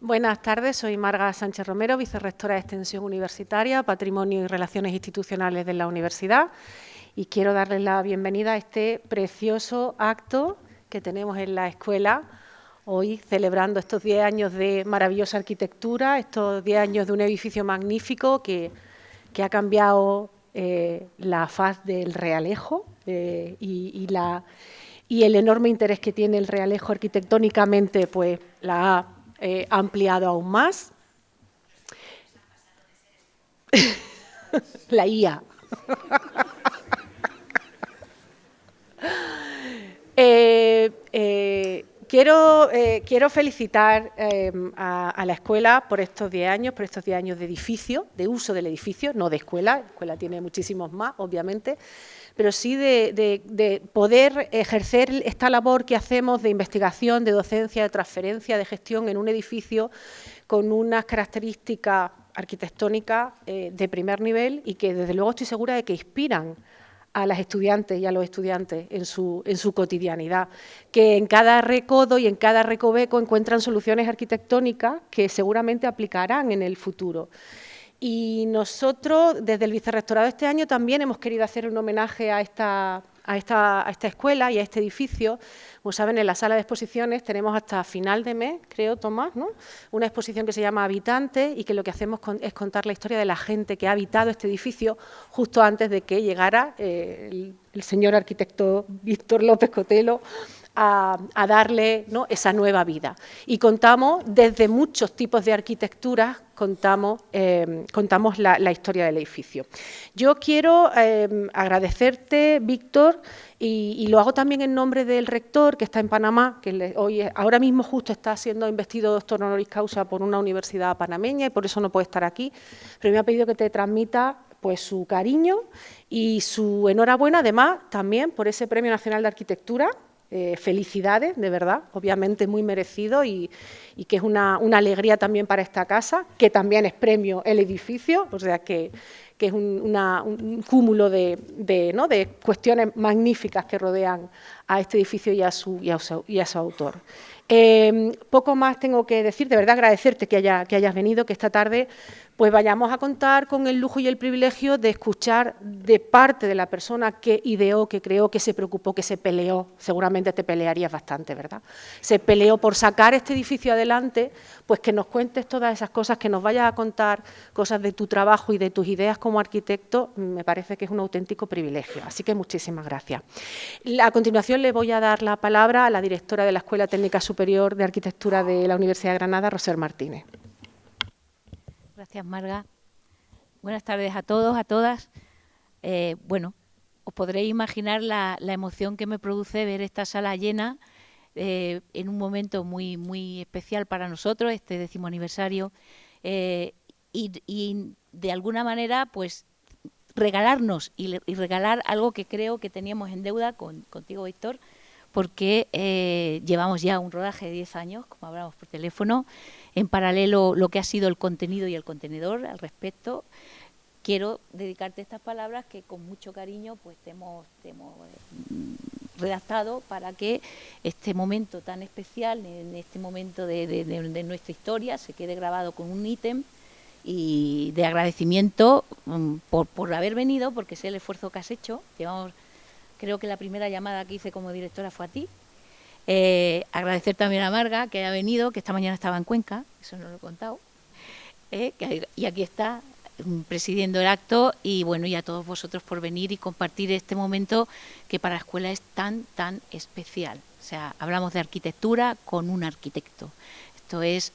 Buenas tardes, soy Marga Sánchez Romero, vicerrectora de Extensión Universitaria, Patrimonio y Relaciones Institucionales de la Universidad, y quiero darles la bienvenida a este precioso acto que tenemos en la escuela, hoy celebrando estos 10 años de maravillosa arquitectura, estos 10 años de un edificio magnífico que ha cambiado la faz del Realejo y el enorme interés que tiene el Realejo arquitectónicamente, pues la ha ampliado aún más. La IA. Quiero felicitar a la escuela por estos 10 años, por estos 10 años de edificio, de uso del edificio, no de escuela. La escuela tiene muchísimos más, obviamente, pero sí de poder ejercer esta labor que hacemos de investigación, de docencia, de transferencia, de gestión en un edificio con unas características arquitectónicas de primer nivel y que desde luego estoy segura de que inspiran a las estudiantes y a los estudiantes en su cotidianidad, que en cada recodo y en cada recoveco encuentran soluciones arquitectónicas que seguramente aplicarán en el futuro. Y nosotros, desde el Vicerrectorado este año, también hemos querido hacer un homenaje a esta escuela y a este edificio. Como saben, en la sala de exposiciones tenemos hasta final de mes, creo, Tomás, ¿no?, una exposición que se llama Habitantes y que lo que hacemos es contar la historia de la gente que ha habitado este edificio justo antes de que llegara el señor arquitecto Víctor López Cotelo a darle, ¿no?, esa nueva vida. Y contamos, desde muchos tipos de arquitecturas, contamos la historia del edificio. Yo quiero agradecerte, Víctor, y lo hago también en nombre del rector, que está en Panamá, que ahora mismo justo está siendo investido doctor honoris causa por una universidad panameña y por eso no puede estar aquí, pero me ha pedido que te transmita pues su cariño y su enhorabuena, además, también por ese Premio Nacional de Arquitectura. Felicidades, de verdad, obviamente muy merecido y que es una alegría también para esta casa, que también es premio el edificio, o sea que es un cúmulo de cuestiones magníficas que rodean a este edificio y a su autor. Poco más tengo que decir, de verdad agradecerte que hayas venido, que esta tarde pues vayamos a contar con el lujo y el privilegio de escuchar de parte de la persona que ideó, que creó, que se preocupó, que se peleó, seguramente te pelearías bastante, ¿verdad? Se peleó por sacar este edificio adelante, pues que nos cuentes todas esas cosas, que nos vayas a contar cosas de tu trabajo y de tus ideas como arquitecto, me parece que es un auténtico privilegio, así que muchísimas gracias. A continuación le voy a dar la palabra a la directora de la Escuela Técnica Superior de Arquitectura de la Universidad de Granada, Roser Martínez. Gracias, Marga. Buenas tardes a todos, a todas. Bueno, os podréis imaginar la emoción que me produce ver esta sala llena en un momento muy, muy especial para nosotros, este 10º aniversario, y de alguna manera, pues, regalarnos y regalar algo que creo que teníamos en deuda contigo, Víctor, porque llevamos ya un rodaje de 10 años, como hablamos por teléfono, en paralelo lo que ha sido el contenido y el contenedor al respecto. Quiero dedicarte estas palabras que con mucho cariño pues te hemos redactado para que este momento tan especial, en este momento de nuestra historia, se quede grabado con un ítem y de agradecimiento por haber venido, porque sé el esfuerzo que has hecho. Creo que la primera llamada que hice como directora fue a ti. Agradecer también a Marga que haya venido, que esta mañana estaba en Cuenca, eso no lo he contado, y aquí está presidiendo el acto, y bueno, y a todos vosotros por venir y compartir este momento que para la escuela es tan, tan especial. O sea, hablamos de arquitectura con un arquitecto. Esto es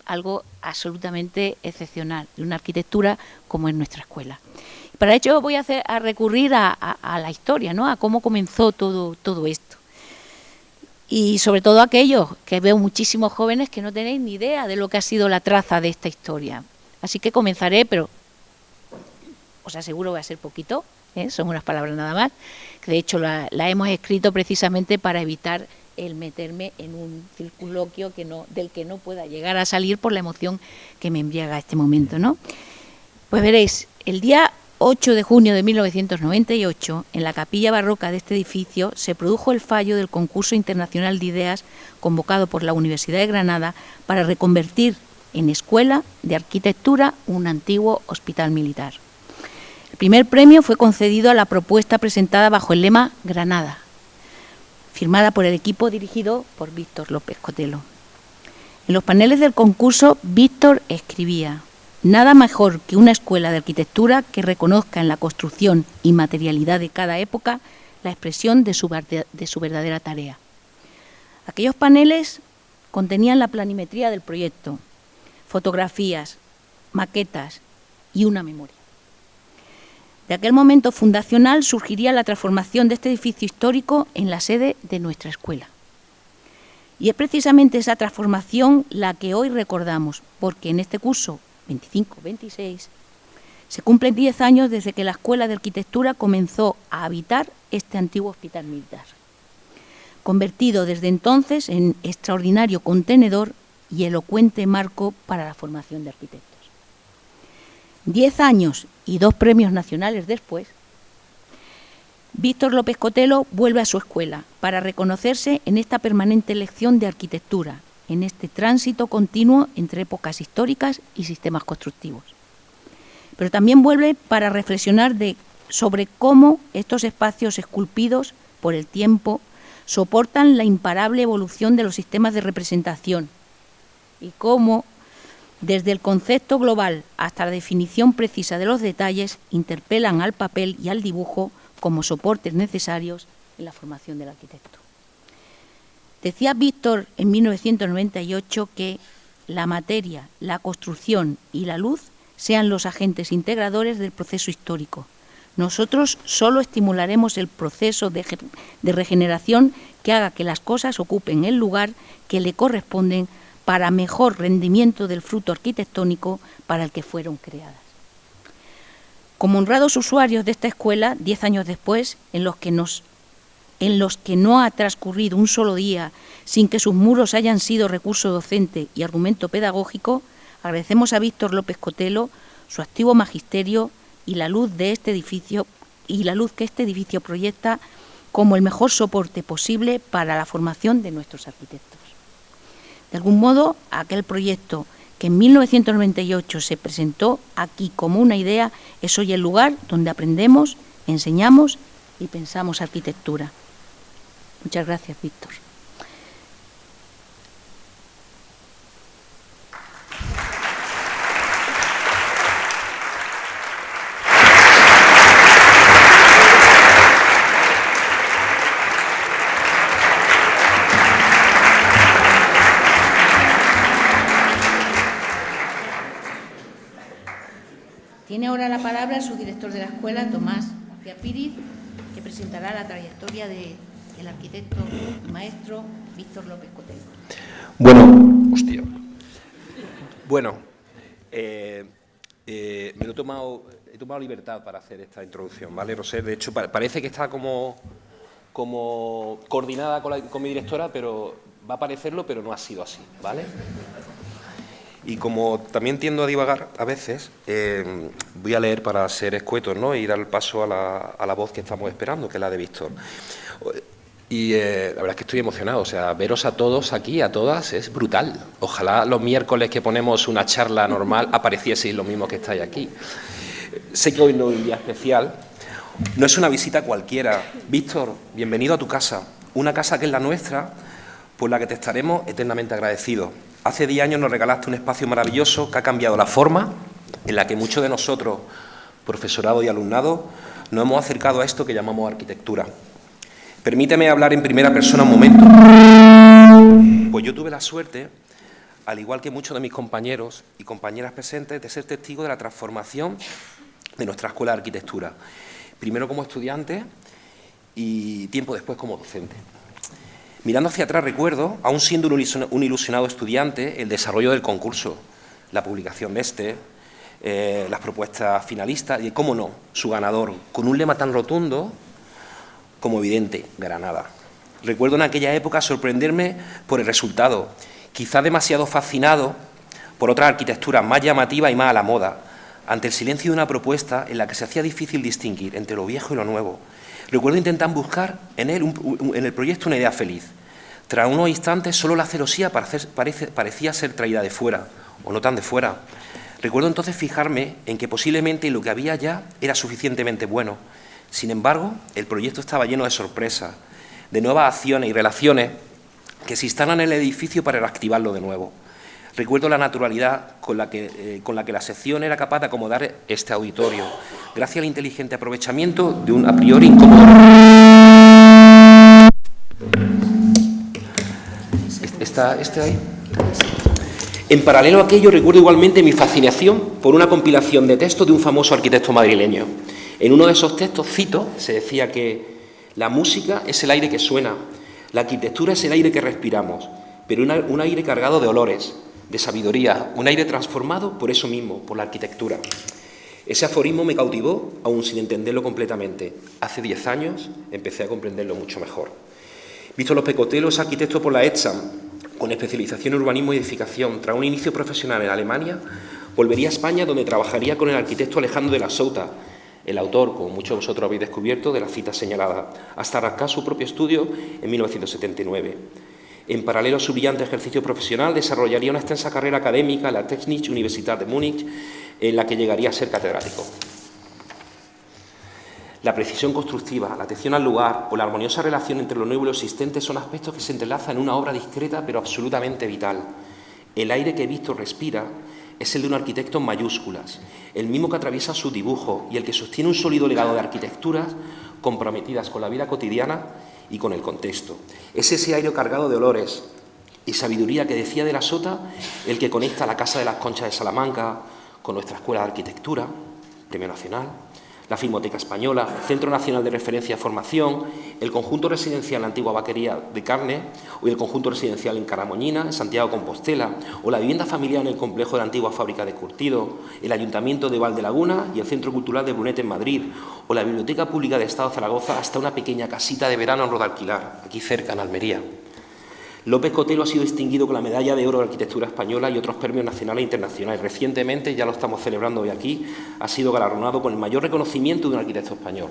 algo absolutamente excepcional, de una arquitectura como en nuestra escuela. Para ello voy a recurrir a la historia, ¿no?, a cómo comenzó todo esto. Y sobre todo aquellos que veo muchísimos jóvenes que no tenéis ni idea de lo que ha sido la traza de esta historia. Así que comenzaré, pero os aseguro que va a ser poquito, son unas palabras nada más, que de hecho la hemos escrito precisamente para evitar el meterme en un circunloquio del que no pueda llegar a salir por la emoción que me embriaga este momento, ¿no? Pues veréis, el día 8 de junio de 1998, en la capilla barroca de este edificio, se produjo el fallo del concurso internacional de ideas convocado por la Universidad de Granada para reconvertir en Escuela de Arquitectura un antiguo hospital militar. El primer premio fue concedido a la propuesta presentada bajo el lema Granada, firmada por el equipo dirigido por Víctor López Cotelo. En los paneles del concurso, Víctor escribía: nada mejor que una escuela de arquitectura que reconozca en la construcción y materialidad de cada época la expresión de su verdadera tarea. Aquellos paneles contenían la planimetría del proyecto, fotografías, maquetas y una memoria. De aquel momento fundacional surgiría la transformación de este edificio histórico en la sede de nuestra escuela. Y es precisamente esa transformación la que hoy recordamos, porque en este curso 25-26 se cumplen 10 años desde que la Escuela de Arquitectura comenzó a habitar este antiguo hospital militar, convertido desde entonces en extraordinario contenedor y elocuente marco para la formación de arquitectos. 10 años y 2 premios nacionales después, Víctor López Cotelo vuelve a su escuela para reconocerse en esta permanente lección de arquitectura, en este tránsito continuo entre épocas históricas y sistemas constructivos. Pero también vuelve para reflexionar sobre cómo estos espacios esculpidos por el tiempo soportan la imparable evolución de los sistemas de representación y cómo, desde el concepto global hasta la definición precisa de los detalles, interpelan al papel y al dibujo como soportes necesarios en la formación del arquitecto. Decía Víctor en 1998 que la materia, la construcción y la luz sean los agentes integradores del proceso histórico. Nosotros solo estimularemos el proceso de regeneración que haga que las cosas ocupen el lugar que le corresponden para mejor rendimiento del fruto arquitectónico para el que fueron creadas. Como honrados usuarios de esta escuela, 10 años después, en los que no ha transcurrido un solo día sin que sus muros hayan sido recurso docente y argumento pedagógico, agradecemos a Víctor López Cotelo su activo magisterio y la luz que este edificio proyecta como el mejor soporte posible para la formación de nuestros arquitectos. De algún modo, aquel proyecto que en 1998 se presentó aquí como una idea es hoy el lugar donde aprendemos, enseñamos y pensamos arquitectura. Muchas gracias, Víctor. Tiene ahora la palabra el subdirector de la escuela, Tomás García Píriz, que presentará la trayectoria del arquitecto y maestro Víctor López Cotelo. Bueno, he tomado libertad para hacer esta introducción, ¿vale, Rosé? De hecho, parece que está como coordinada con mi directora, pero va a parecerlo, pero no ha sido así, ¿vale? Y como también tiendo a divagar a veces, voy a leer para ser escuetos, ¿no? Y dar el paso a la voz que estamos esperando, que es la de Víctor. Y la verdad es que estoy emocionado, o sea, veros a todos aquí, a todas, es brutal. Ojalá los miércoles que ponemos una charla normal aparecieseis lo mismo que estáis aquí. Sé que hoy no es un día especial, no es una visita cualquiera. Víctor, bienvenido a tu casa, una casa que es la nuestra, por la que te estaremos eternamente agradecidos. Hace 10 años nos regalaste un espacio maravilloso que ha cambiado la forma en la que muchos de nosotros, profesorado y alumnado, nos hemos acercado a esto que llamamos arquitectura. Permíteme hablar en primera persona un momento. Pues yo tuve la suerte, al igual que muchos de mis compañeros y compañeras presentes, de ser testigo de la transformación de nuestra escuela de arquitectura. Primero como estudiante y tiempo después como docente. Mirando hacia atrás recuerdo, aún siendo un ilusionado estudiante, el desarrollo del concurso, la publicación de las propuestas finalistas y, cómo no, su ganador, con un lema tan rotundo como evidente, Granada. Recuerdo en aquella época sorprenderme por el resultado, quizá demasiado fascinado por otras arquitecturas más llamativas y más a la moda, ante el silencio de una propuesta en la que se hacía difícil distinguir entre lo viejo y lo nuevo. Recuerdo intentar buscar en el proyecto una idea feliz. Tras unos instantes, solo la celosía parecía ser traída de fuera, o no tan de fuera. Recuerdo entonces fijarme en que posiblemente lo que había ya era suficientemente bueno. Sin embargo, el proyecto estaba lleno de sorpresas, de nuevas acciones y relaciones que se instalan en el edificio para reactivarlo de nuevo. Recuerdo la naturalidad con la que la sección era capaz de acomodar este auditorio, gracias al inteligente aprovechamiento de un a priori incómodo. ¿Este ahí? En paralelo a aquello, recuerdo igualmente mi fascinación por una compilación de textos de un famoso arquitecto madrileño. En uno de esos textos, cito, se decía que la música es el aire que suena, la arquitectura es el aire que respiramos, pero un aire cargado de olores, de sabiduría, un aire transformado por eso mismo, por la arquitectura. Ese aforismo me cautivó, aún sin entenderlo completamente. Hace 10 años empecé a comprenderlo mucho mejor. Víctor López Cotelo es arquitecto por la ETSAM, con especialización en urbanismo y edificación. Tras un inicio profesional en Alemania, volvería a España, donde trabajaría con el arquitecto Alejandro de la Sota, el autor, como muchos de vosotros habéis descubierto, de la cita señalada, hasta arrancar su propio estudio en 1979. En paralelo a su brillante ejercicio profesional, desarrollaría una extensa carrera académica en la Technische Universität de Múnich, en la que llegaría a ser catedrático. La precisión constructiva, la atención al lugar o la armoniosa relación entre lo nuevo y lo existente son aspectos que se entrelazan en una obra discreta pero absolutamente vital. El aire que Víctor respira es el de un arquitecto en mayúsculas, el mismo que atraviesa su dibujo y el que sostiene un sólido legado de arquitecturas comprometidas con la vida cotidiana y con el contexto. Es ese aire cargado de olores y sabiduría que decía de la Sota, el que conecta la Casa de las Conchas de Salamanca con nuestra Escuela de Arquitectura, Premio Nacional, la Filmoteca Española, el Centro Nacional de Referencia y Formación, el conjunto residencial en la antigua Vaquería de Carne, o el conjunto residencial en Caramoñina, en Santiago de Compostela, o la vivienda familiar en el complejo de la antigua fábrica de curtido, el Ayuntamiento de Valdelaguna y el Centro Cultural de Brunete en Madrid, o la Biblioteca Pública de Estado de Zaragoza, hasta una pequeña casita de verano en Rodalquilar, aquí cerca, en Almería. López Cotelo ha sido distinguido con la Medalla de Oro de Arquitectura Española y otros premios nacionales e internacionales. Recientemente, ya lo estamos celebrando hoy aquí, ha sido galardonado con el mayor reconocimiento de un arquitecto español,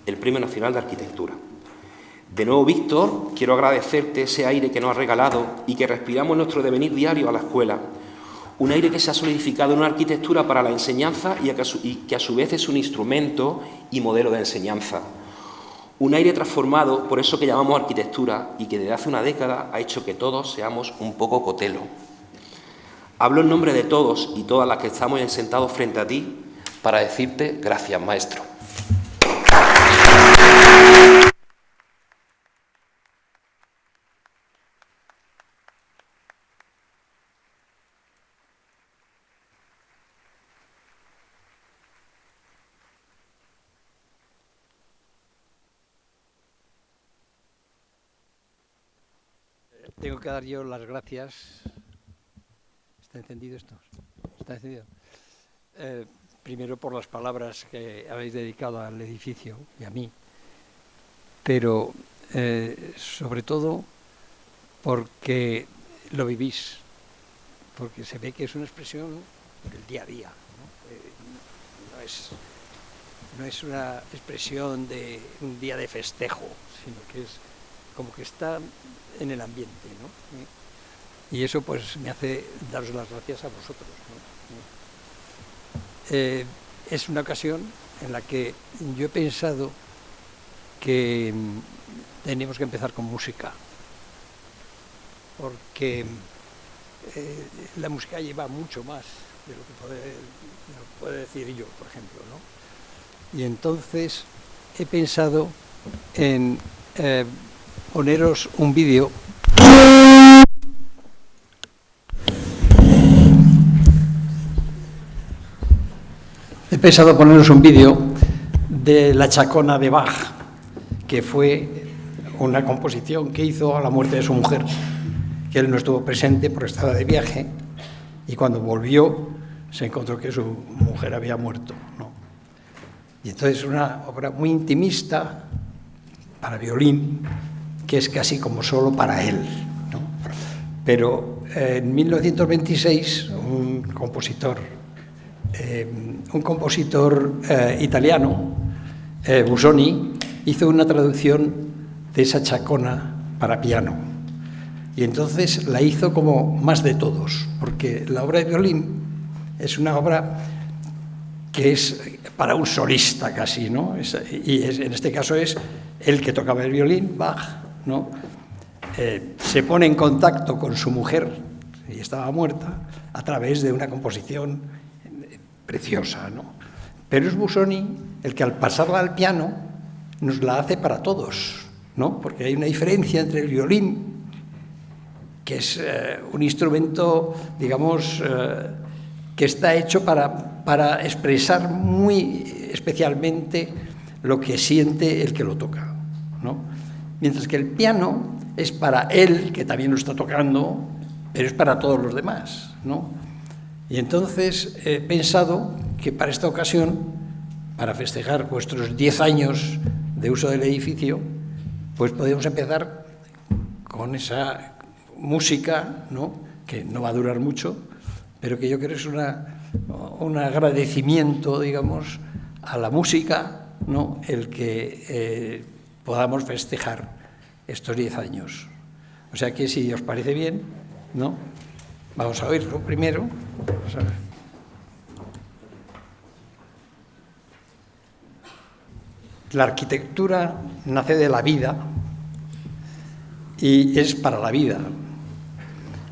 el Premio Nacional de Arquitectura. De nuevo, Víctor, quiero agradecerte ese aire que nos has regalado y que respiramos en nuestro devenir diario a la escuela. Un aire que se ha solidificado en una arquitectura para la enseñanza y que a su vez es un instrumento y modelo de enseñanza. Un aire transformado por eso que llamamos arquitectura y que desde hace una década ha hecho que todos seamos un poco Cotelo. Hablo en nombre de todos y todas las que estamos sentados frente a ti para decirte gracias, maestro. Tengo que dar yo las gracias. ¿Está encendido esto? ¿Está encendido? Primero por las palabras que habéis dedicado al edificio y a mí, pero sobre todo porque lo vivís, porque se ve que es una expresión del día a día, ¿no? No es una expresión de un día de festejo, sino que es como que está en el ambiente, ¿no? Y eso pues me hace daros las gracias a vosotros, ¿no? Es una ocasión en la que yo he pensado que tenemos que empezar con música, porque la música lleva mucho más de lo que puede decir yo, por ejemplo, ¿no? Y entonces he pensado en poneros un vídeo de La Chacona de Bach, que fue una composición que hizo a la muerte de su mujer, que él no estuvo presente porque estaba de viaje, y cuando volvió se encontró que su mujer había muerto, ¿no? Y entonces es una obra muy intimista para violín, que es casi como solo para él, ¿no? Pero en 1926 un compositor italiano, Busoni, hizo una traducción de esa chacona para piano. Y entonces la hizo como más de todos, porque la obra de violín es una obra que es para un solista casi, ¿no? En este caso es el que tocaba el violín, Bach, ¿no? Se pone en contacto con su mujer, y estaba muerta, a través de una composición preciosa, ¿no? Pero es Busoni el que al pasarla al piano nos la hace para todos, ¿no? Porque hay una diferencia entre el violín, que es un instrumento, digamos, que está hecho para expresar muy especialmente lo que siente el que lo toca, ¿no? Mientras que el piano es para él, que también lo está tocando, pero es para todos los demás, ¿no? Y entonces he pensado que para esta ocasión, para festejar vuestros 10 años de uso del edificio, pues podemos empezar con esa música, ¿no? Que no va a durar mucho, pero que yo creo es un agradecimiento, digamos, a la música, ¿no? El que podamos festejar estos 10 años. O sea que, si os parece bien, ¿no? Vamos a oírlo primero. Vamos a ver. La arquitectura nace de la vida y es para la vida.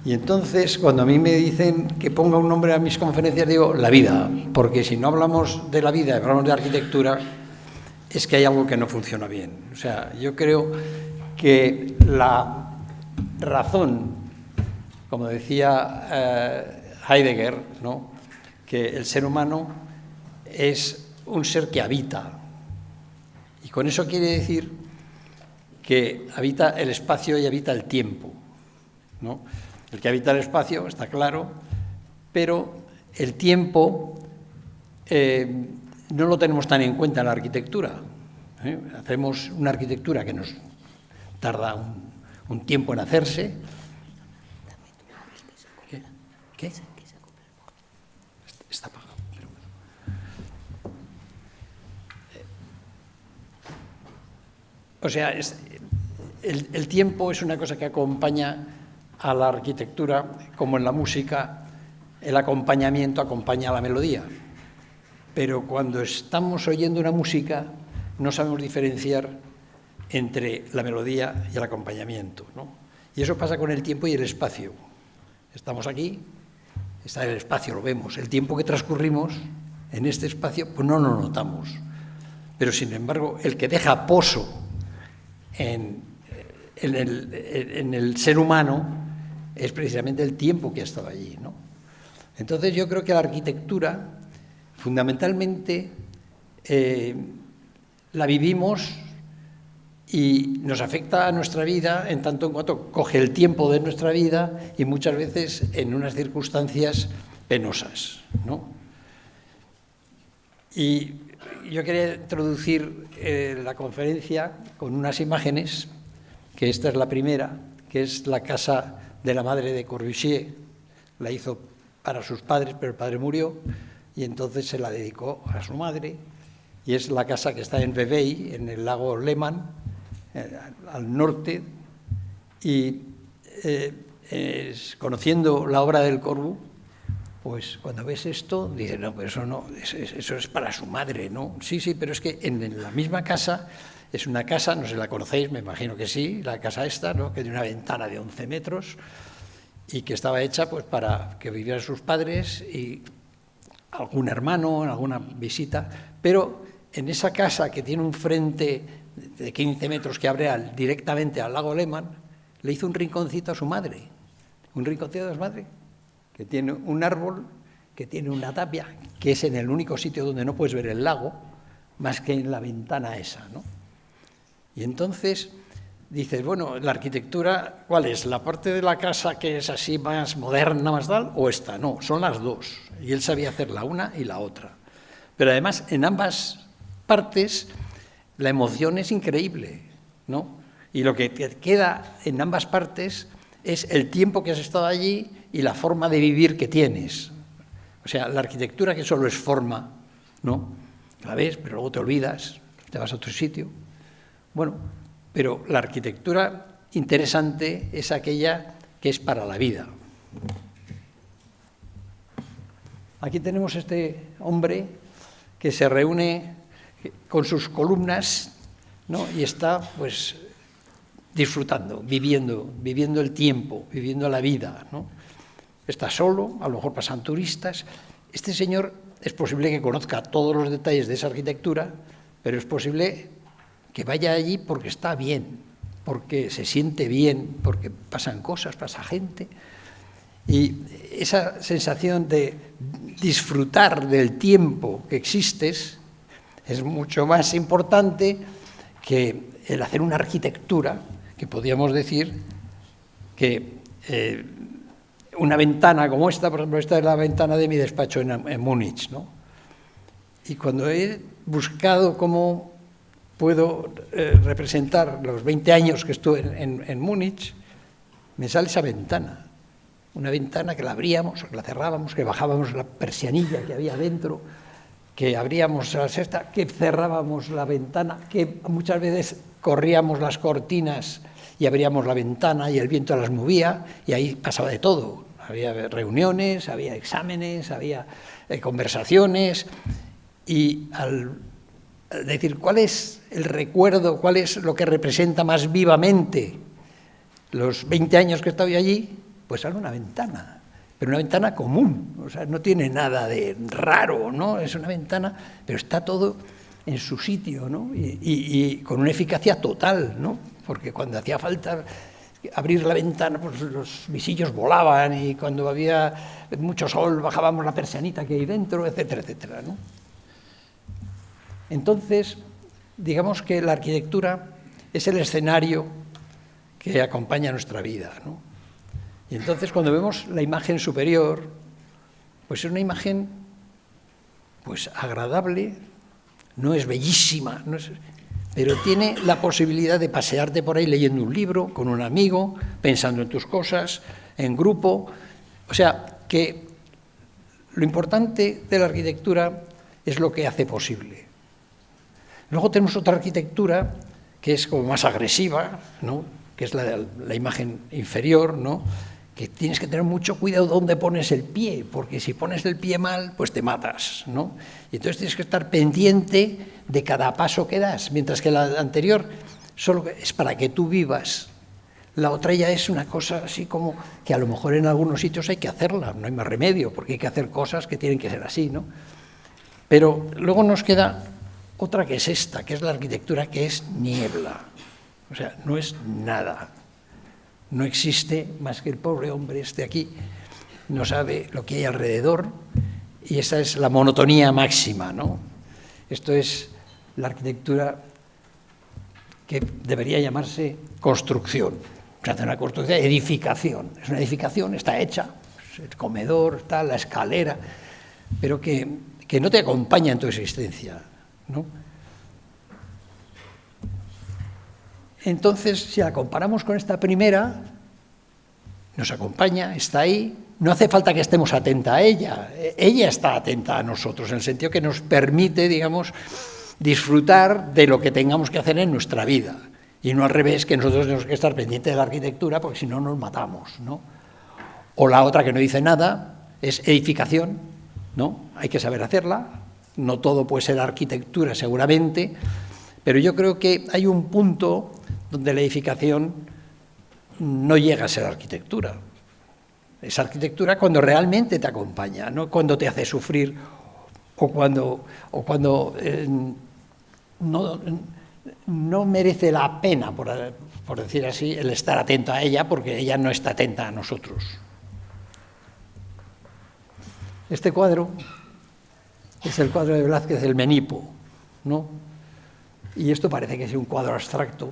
Y entonces, cuando a mí me dicen que ponga un nombre a mis conferencias, digo la vida, porque si no hablamos de la vida, hablamos de arquitectura, es que hay algo que no funciona bien. O sea, yo creo que la razón, como decía Heidegger, ¿no? Que el ser humano es un ser que habita. Y con eso quiere decir que habita el espacio y habita el tiempo, ¿no? El que habita el espacio está claro, pero el tiempo no lo tenemos tan en cuenta en la arquitectura. Hacemos una arquitectura que nos tarda un tiempo en hacerse. ¿Qué? Está apagado. O sea, el tiempo es una cosa que acompaña a la arquitectura, como en la música, el acompañamiento acompaña a la melodía. Pero cuando estamos oyendo una música, no sabemos diferenciar entre la melodía y el acompañamiento, ¿no? Y eso pasa con el tiempo y el espacio. Estamos aquí, está el espacio, lo vemos. El tiempo que transcurrimos en este espacio, pues no lo notamos. Pero, sin embargo, el que deja pozo en el ser humano es precisamente el tiempo que ha estado allí, ¿no? Entonces, yo creo que la arquitectura, fundamentalmente, la vivimos y nos afecta a nuestra vida en tanto en cuanto coge el tiempo de nuestra vida y muchas veces en unas circunstancias penosas, ¿no? Y yo quería introducir la conferencia con unas imágenes, que esta es la primera, que es la casa de la madre de Corbusier. La hizo para sus padres, pero el padre murió y entonces se la dedicó a su madre. Y es la casa que está en Vevey, en el lago Léman, al norte. Y conociendo la obra del Corbu, pues cuando ves esto, dices, no, pero eso no, eso es para su madre, ¿no? Sí, pero es que en la misma casa, es una casa, no sé si la conocéis, me imagino que sí, la casa esta, ¿no? Que tiene una ventana de 11 metros y que estaba hecha pues para que vivieran sus padres y algún hermano, en alguna visita, pero en esa casa que tiene un frente de 15 metros que abre directamente al lago Léman, le hizo un rinconcito a su madre, un rinconcito a su madre, que tiene un árbol, que tiene una tapia, que es en el único sitio donde no puedes ver el lago, más que en la ventana esa, ¿no? Y entonces dices, bueno, la arquitectura, ¿cuál es? ¿La parte de la casa que es así más moderna, más tal, o esta? No, son las dos. Y él sabía hacer la una y la otra. Pero además, en ambas partes, la emoción es increíble, ¿no? Y lo que te queda en ambas partes es el tiempo que has estado allí y la forma de vivir que tienes. O sea, la arquitectura que solo es forma, ¿no? La ves, pero luego te olvidas, te vas a otro sitio. Bueno, pero la arquitectura interesante es aquella que es para la vida. Aquí tenemos este hombre que se reúne con sus columnas, ¿no? Y está pues disfrutando, viviendo el tiempo, viviendo la vida, ¿no? Está solo, a lo mejor pasan turistas. Este señor es posible que conozca todos los detalles de esa arquitectura, pero es posible que vaya allí porque está bien, porque se siente bien, porque pasan cosas, pasa gente. Y esa sensación de disfrutar del tiempo que existes es mucho más importante que el hacer una arquitectura, que podríamos decir que una ventana como esta, por ejemplo, esta es la ventana de mi despacho en Múnich, ¿no? Y cuando he buscado cómo puedo representar los 20 años que estuve en Múnich, me sale esa ventana. Una ventana que la abríamos, que la cerrábamos, que bajábamos la persianilla que había dentro, que abríamos la cesta, que cerrábamos la ventana, que muchas veces corríamos las cortinas y abríamos la ventana y el viento las movía, y ahí pasaba de todo. Había reuniones, había exámenes, había conversaciones, y al decir cuál es el recuerdo, cuál es lo que representa más vivamente los 20 años que he estado allí, pues sale una ventana, pero una ventana común, o sea, no tiene nada de raro, ¿no? Es una ventana, pero está todo en su sitio, ¿no? Y con una eficacia total, ¿no? Porque cuando hacía falta abrir la ventana, pues los visillos volaban, y cuando había mucho sol bajábamos la persianita que hay dentro, etcétera, etcétera, ¿no? Entonces, digamos que la arquitectura es el escenario que acompaña nuestra vida, ¿no? Y entonces, cuando vemos la imagen superior, pues es una imagen pues agradable, no es bellísima, no es, pero tiene la posibilidad de pasearte por ahí leyendo un libro, con un amigo, pensando en tus cosas, en grupo. O sea, que lo importante de la arquitectura es lo que hace posible. Luego tenemos otra arquitectura que es como más agresiva, ¿no? Que es la imagen inferior, ¿no? Que tienes que tener mucho cuidado dónde pones el pie, porque si pones el pie mal, pues te matas, ¿no? Y entonces tienes que estar pendiente de cada paso que das, mientras que la anterior solo es para que tú vivas. La otra ya es una cosa así como que a lo mejor en algunos sitios hay que hacerla, no hay más remedio, porque hay que hacer cosas que tienen que ser así, ¿no? Pero luego nos queda otra que es esta, que es la arquitectura que es niebla. O sea, no es nada. No existe más que el pobre hombre este aquí, no sabe lo que hay alrededor, y esa es la monotonía máxima, ¿no? Esto es la arquitectura que debería llamarse construcción. Se hace una construcción, edificación. Es una edificación, está hecha, el comedor, está la escalera, pero que no te acompaña en tu existencia, ¿no? Entonces, si la comparamos con esta primera, nos acompaña, está ahí, no hace falta que estemos atentos a ella, ella está atenta a nosotros, en el sentido que nos permite, digamos, disfrutar de lo que tengamos que hacer en nuestra vida, y no al revés, que nosotros tenemos que estar pendientes de la arquitectura, porque si no nos matamos, ¿no? O la otra que no dice nada, es edificación, ¿no? Hay que saber hacerla, no todo puede ser arquitectura seguramente, pero yo creo que hay un punto donde la edificación no llega a ser arquitectura. Es arquitectura cuando realmente te acompaña, no cuando te hace sufrir o cuando no merece la pena, por decir así, el estar atento a ella, porque ella no está atenta a nosotros. Este cuadro es el cuadro de Velázquez, el Menipo, ¿no? Y esto parece que es un cuadro abstracto,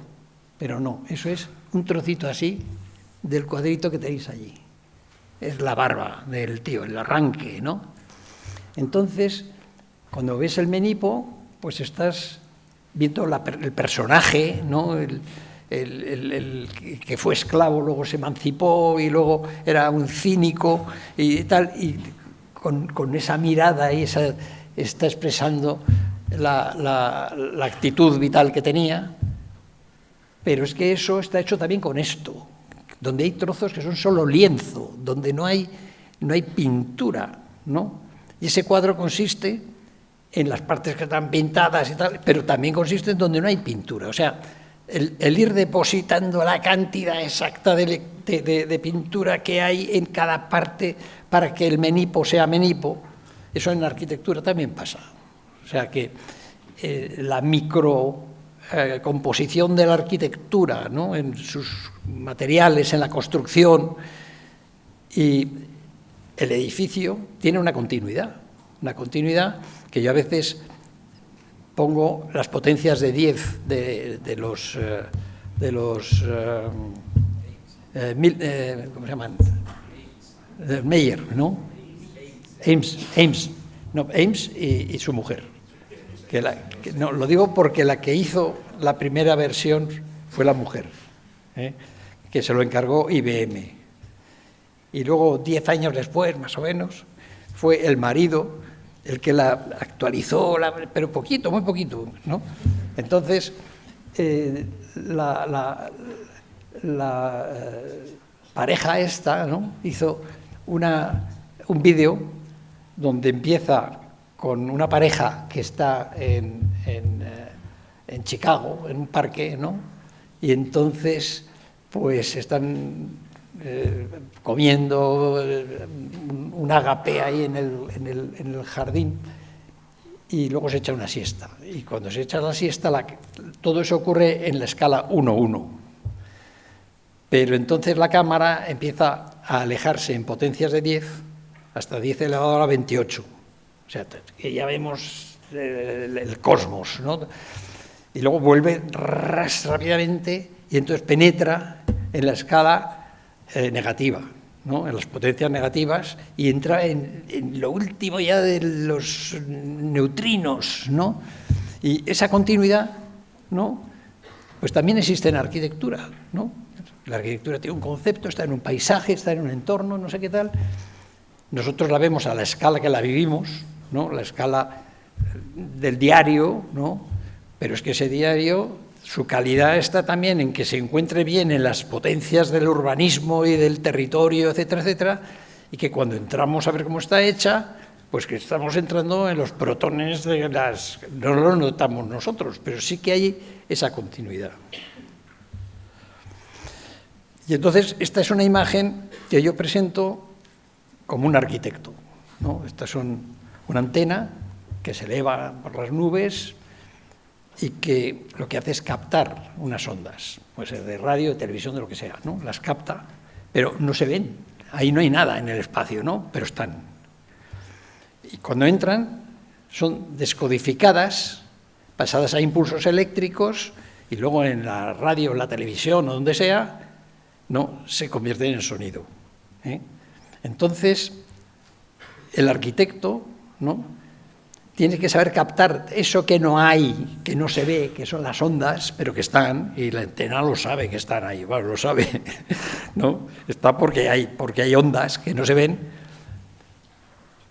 pero no, eso es un trocito así del cuadrito que tenéis allí. Es la barba del tío, el arranque, ¿no? Entonces, cuando ves el Menipo, pues estás viendo el personaje, ¿no? El que fue esclavo, luego se emancipó y luego era un cínico y tal, y con esa mirada y está expresando la actitud vital que tenía. Pero es que eso está hecho también con esto, donde hay trozos que son solo lienzo, donde no hay pintura, ¿no? Y ese cuadro consiste en las partes que están pintadas y tal, pero también consiste en donde no hay pintura. O sea, el ir depositando la cantidad exacta de pintura que hay en cada parte para que el menipo sea menipo, eso en la arquitectura también pasa. O sea que la microcomposición de la arquitectura, ¿no?, en sus materiales, en la construcción, y el edificio tiene una continuidad que yo a veces pongo las potencias de 10 de los ¿cómo se llaman? Meyer, ¿no? Ames y su mujer. No, lo digo porque la que hizo la primera versión fue la mujer, que se lo encargó IBM. Y luego, 10 años después, más o menos, fue el marido el que la actualizó, pero poquito, muy poquito, ¿no? Entonces, la pareja esta, ¿no?, hizo un vídeo donde empieza con una pareja que está en Chicago, en un parque, ¿no? Y entonces, pues están comiendo un agape ahí en el jardín, y luego se echa una siesta. Y cuando se echa la siesta, todo eso ocurre en la escala 1:1. Pero entonces la cámara empieza a alejarse en potencias de 10 hasta 10 elevado a la 28. O sea, que ya vemos el cosmos, ¿no? Y luego vuelve rápidamente y entonces penetra en la escala negativa, ¿no?, en las potencias negativas, y entra en lo último ya de los neutrinos, ¿no? Y esa continuidad, ¿no?, pues también existe en la arquitectura, ¿no? La arquitectura tiene un concepto, está en un paisaje, está en un entorno, no sé qué tal. Nosotros la vemos a la escala que la vivimos, ¿no?, la escala del diario, ¿no? Pero es que ese diario, su calidad está también en que se encuentre bien en las potencias del urbanismo y del territorio, etcétera, etcétera, y que cuando entramos a ver cómo está hecha, pues que estamos entrando en los protones de las... No lo notamos nosotros, pero sí que hay esa continuidad. Y entonces, esta es una imagen que yo presento como un arquitecto, ¿no? Estas son una antena que se eleva por las nubes y que lo que hace es captar unas ondas, puede ser de radio, de televisión, de lo que sea, ¿no? Las capta, pero no se ven, ahí no hay nada en el espacio, ¿no?, pero están. Y cuando entran, son descodificadas, pasadas a impulsos eléctricos, y luego en la radio, en la televisión o donde sea, no se convierten en sonido, ¿eh? Entonces, el arquitecto, ¿no?, tiene que saber captar eso que no hay, que no se ve, que son las ondas, pero que están, y la antena lo sabe que están ahí, bueno, lo sabe, ¿no? Está porque hay ondas que no se ven,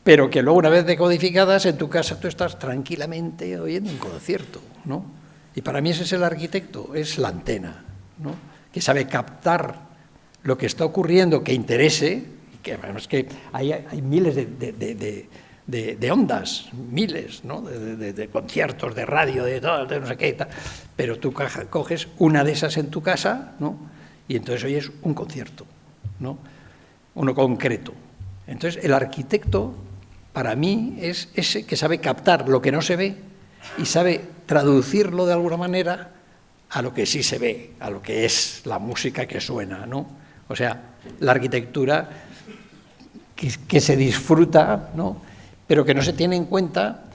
pero que luego, una vez decodificadas, en tu casa tú estás tranquilamente oyendo un concierto, ¿no? Y para mí ese es el arquitecto, es la antena, ¿no?, que sabe captar lo que está ocurriendo, que interese, que además que hay miles de ondas, miles, ¿no?, de conciertos, de radio, de todo, de no sé qué y tal, pero tú coges una de esas en tu casa, ¿no?, y entonces oyes un concierto, ¿no?, uno concreto. Entonces, el arquitecto, para mí, es ese que sabe captar lo que no se ve y sabe traducirlo de alguna manera a lo que sí se ve, a lo que es la música que suena, ¿no? O sea, la arquitectura que se disfruta, ¿no?, pero que no se tiene en cuenta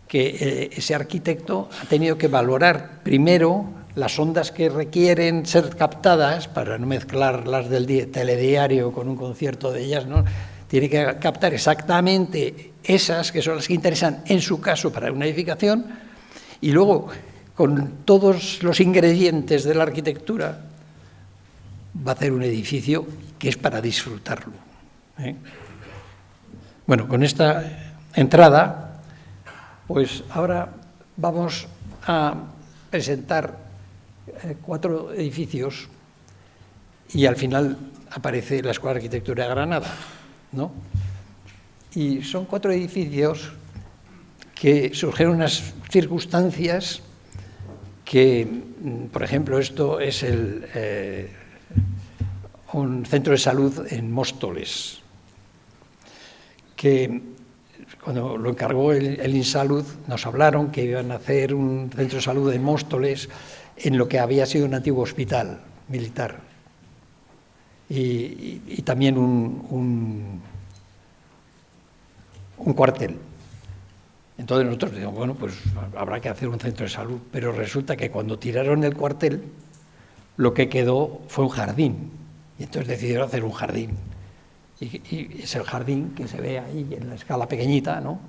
que ese arquitecto ha tenido que valorar primero las ondas que requieren ser captadas, para no mezclar las del telediario con un concierto de ellas, ¿no? Tiene que captar exactamente esas que son las que interesan en su caso para una edificación, y luego, con todos los ingredientes de la arquitectura, va a hacer un edificio que es para disfrutarlo, ¿eh? Bueno, con esta entrada, pues ahora vamos a presentar 4 edificios, y al final aparece la Escuela de Arquitectura de Granada, ¿no? Y son 4 edificios que surgieron unas circunstancias que, por ejemplo, esto es un centro de salud en Móstoles, que cuando lo encargó el Insalud nos hablaron que iban a hacer un centro de salud en Móstoles en lo que había sido un antiguo hospital militar y también un cuartel. Entonces nosotros decimos, bueno, pues habrá que hacer un centro de salud, pero resulta que cuando tiraron el cuartel, lo que quedó fue un jardín, y entonces decidieron hacer un jardín, y es el jardín que se ve ahí en la escala pequeñita, ¿no?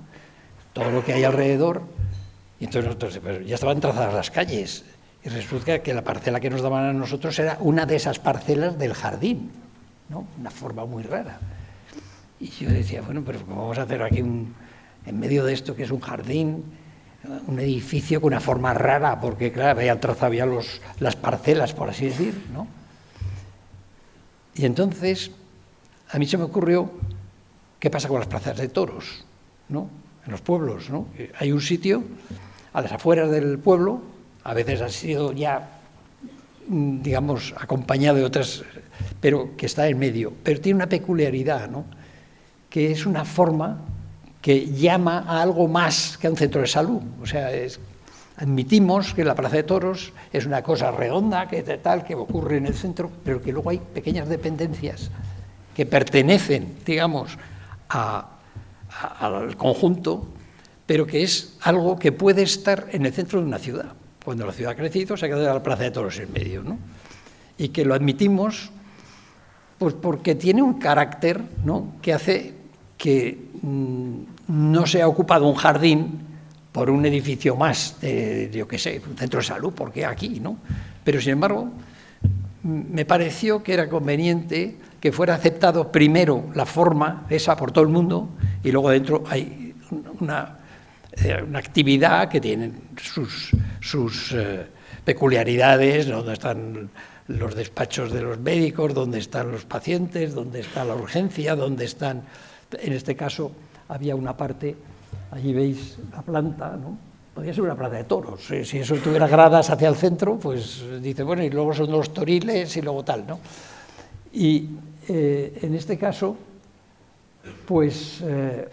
Todo lo que hay alrededor, y entonces nosotros, pues, ya estaban trazadas las calles, y resulta que la parcela que nos daban a nosotros era una de esas parcelas del jardín, ¿no? Una forma muy rara. Y yo decía, bueno, pero ¿cómo vamos a hacer aquí en medio de esto que es un jardín, un edificio con una forma rara? Porque, claro, habían trazado ya las parcelas, por así decir, ¿no? Y entonces, a mí se me ocurrió, ¿qué pasa con las plazas de toros, ¿no? En los pueblos, ¿no? Hay un sitio a las afueras del pueblo, a veces ha sido ya, digamos, acompañado de otras, pero que está en medio, pero tiene una peculiaridad, ¿no? Que es una forma que llama a algo más que a un centro de salud. O sea, admitimos que la Plaza de Toros es una cosa redonda, que tal, que ocurre en el centro, pero que luego hay pequeñas dependencias que pertenecen, digamos, al conjunto, pero que es algo que puede estar en el centro de una ciudad. Cuando la ciudad ha crecido, se ha quedado la Plaza de Toros en medio, ¿no? Y que lo admitimos pues porque tiene un carácter, ¿no?, que hace que no se ha ocupado un jardín por un edificio más, yo qué sé, un centro de salud, porque aquí, ¿no? Pero, sin embargo, me pareció que era conveniente que fuera aceptado primero la forma esa por todo el mundo y luego dentro hay una actividad que tiene sus peculiaridades, ¿no? Donde están los despachos de los médicos, donde están los pacientes, donde está la urgencia, donde están... En este caso había una parte, allí veis la planta, ¿no? Podría ser una plaza de toros, si eso tuviera gradas hacia el centro, pues dice, bueno, y luego son los toriles y luego tal, ¿no? Y en este caso, pues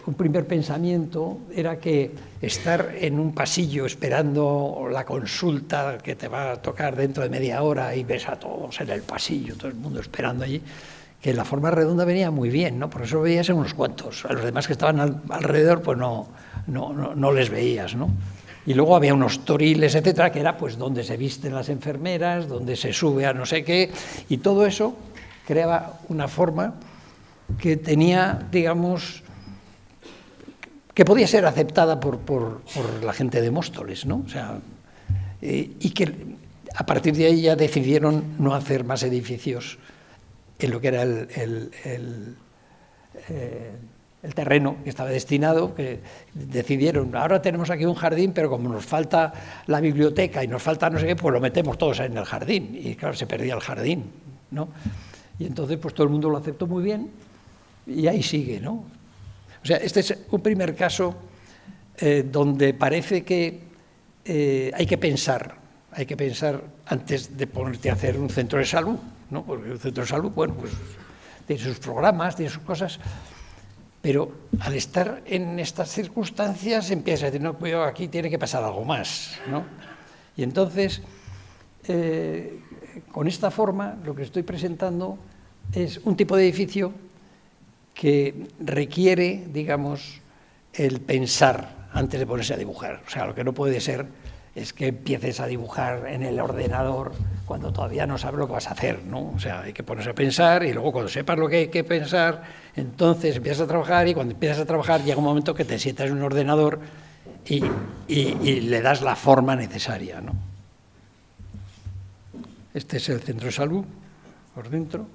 un primer pensamiento era que estar en un pasillo esperando la consulta que te va a tocar dentro de media hora y ves a todos en el pasillo, todo el mundo esperando allí, que la forma redonda venía muy bien, ¿no? Por eso veías en unos cuantos. A los demás que estaban alrededor, pues no les veías, ¿no? Y luego había unos toriles, etcétera, que era pues donde se visten las enfermeras, donde se sube a no sé qué, y todo eso creaba una forma que tenía, digamos, que podía ser aceptada por la gente de Móstoles, ¿no? O sea, y que a partir de ahí ya decidieron no hacer más edificios en lo que era el terreno que estaba destinado, que decidieron, ahora tenemos aquí un jardín, pero como nos falta la biblioteca y nos falta no sé qué, pues lo metemos todos en el jardín. Y claro, se perdía el jardín, ¿no? Y entonces pues todo el mundo lo aceptó muy bien y ahí sigue, ¿no? O sea, este es un primer caso donde parece que hay que pensar antes de ponerte a hacer un centro de salud, ¿no? Porque un centro de salud, bueno, pues tiene sus programas, tiene sus cosas, pero al estar en estas circunstancias empieza a decir, no, cuidado, aquí tiene que pasar algo más, ¿no? Y entonces, con esta forma, lo que estoy presentando es un tipo de edificio que requiere, digamos, el pensar antes de ponerse a dibujar. O sea, lo que no puede ser es que empieces a dibujar en el ordenador cuando todavía no sabes lo que vas a hacer, ¿no? O sea, hay que ponerse a pensar y luego cuando sepas lo que hay que pensar, entonces empiezas a trabajar y cuando empiezas a trabajar llega un momento que te sientas en un ordenador y le das la forma necesaria, ¿no? Este es el centro de salud, por dentro.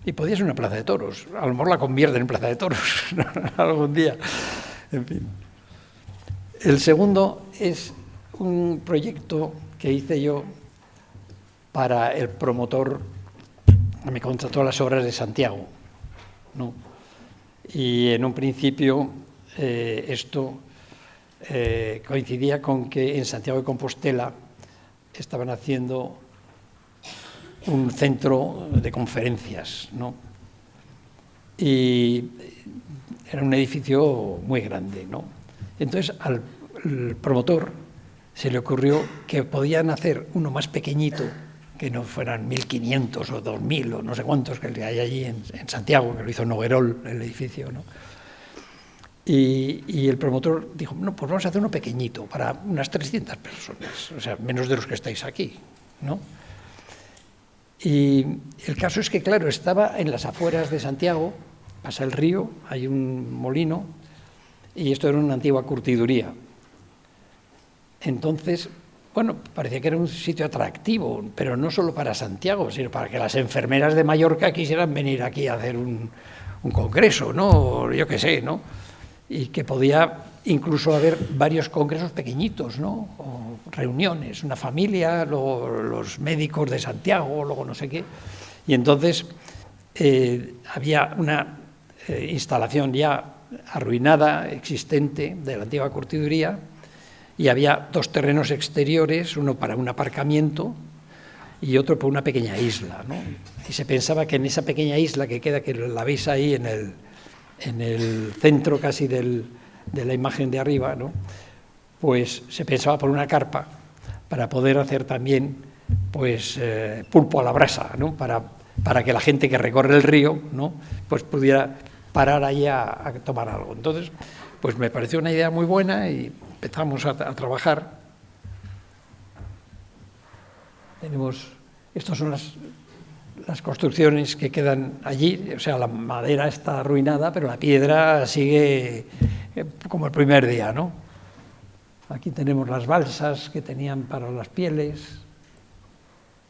Y podía ser una plaza de toros. A lo mejor la convierten en plaza de toros algún día. En fin. El segundo es un proyecto que hice yo para el promotor, me contrató las obras de Santiago, ¿no? Y en un principio esto coincidía con que en Santiago de Compostela estaban haciendo un centro de conferencias, ¿no? Y era un edificio muy grande, ¿no? Entonces al promotor se le ocurrió que podían hacer uno más pequeñito, que no fueran 1.500 o 2.000 o no sé cuántos que hay allí en Santiago, que lo hizo Noguerol, el edificio, ¿no? Y el promotor dijo, no, pues vamos a hacer uno pequeñito, para unas 300 personas, o sea, menos de los que estáis aquí, ¿no? Y el caso es que, claro, estaba en las afueras de Santiago, pasa el río, hay un molino, y esto era una antigua curtiduría. Entonces, bueno, parecía que era un sitio atractivo, pero no solo para Santiago, sino para que las enfermeras de Mallorca quisieran venir aquí a hacer un congreso, ¿no? O yo qué sé, ¿no? Y que podía incluso haber varios congresos pequeñitos, ¿no? O reuniones, una familia, luego los médicos de Santiago, luego no sé qué. Y entonces había una instalación ya arruinada, existente, de la antigua curtiduría, y había dos terrenos exteriores, uno para un aparcamiento y otro para una pequeña isla, ¿no? Y se pensaba que en esa pequeña isla que queda, que la veis ahí en el centro casi de la imagen de arriba, ¿no? Pues se pensaba por una carpa para poder hacer también pues pulpo a la brasa, ¿no? Para que la gente que recorre el río, ¿no? Pues pudiera parar allí a tomar algo. Entonces, pues me pareció una idea muy buena y empezamos a trabajar. Estas son las construcciones que quedan allí, o sea, la madera está arruinada, pero la piedra sigue como el primer día, ¿no? Aquí tenemos las balsas que tenían para las pieles,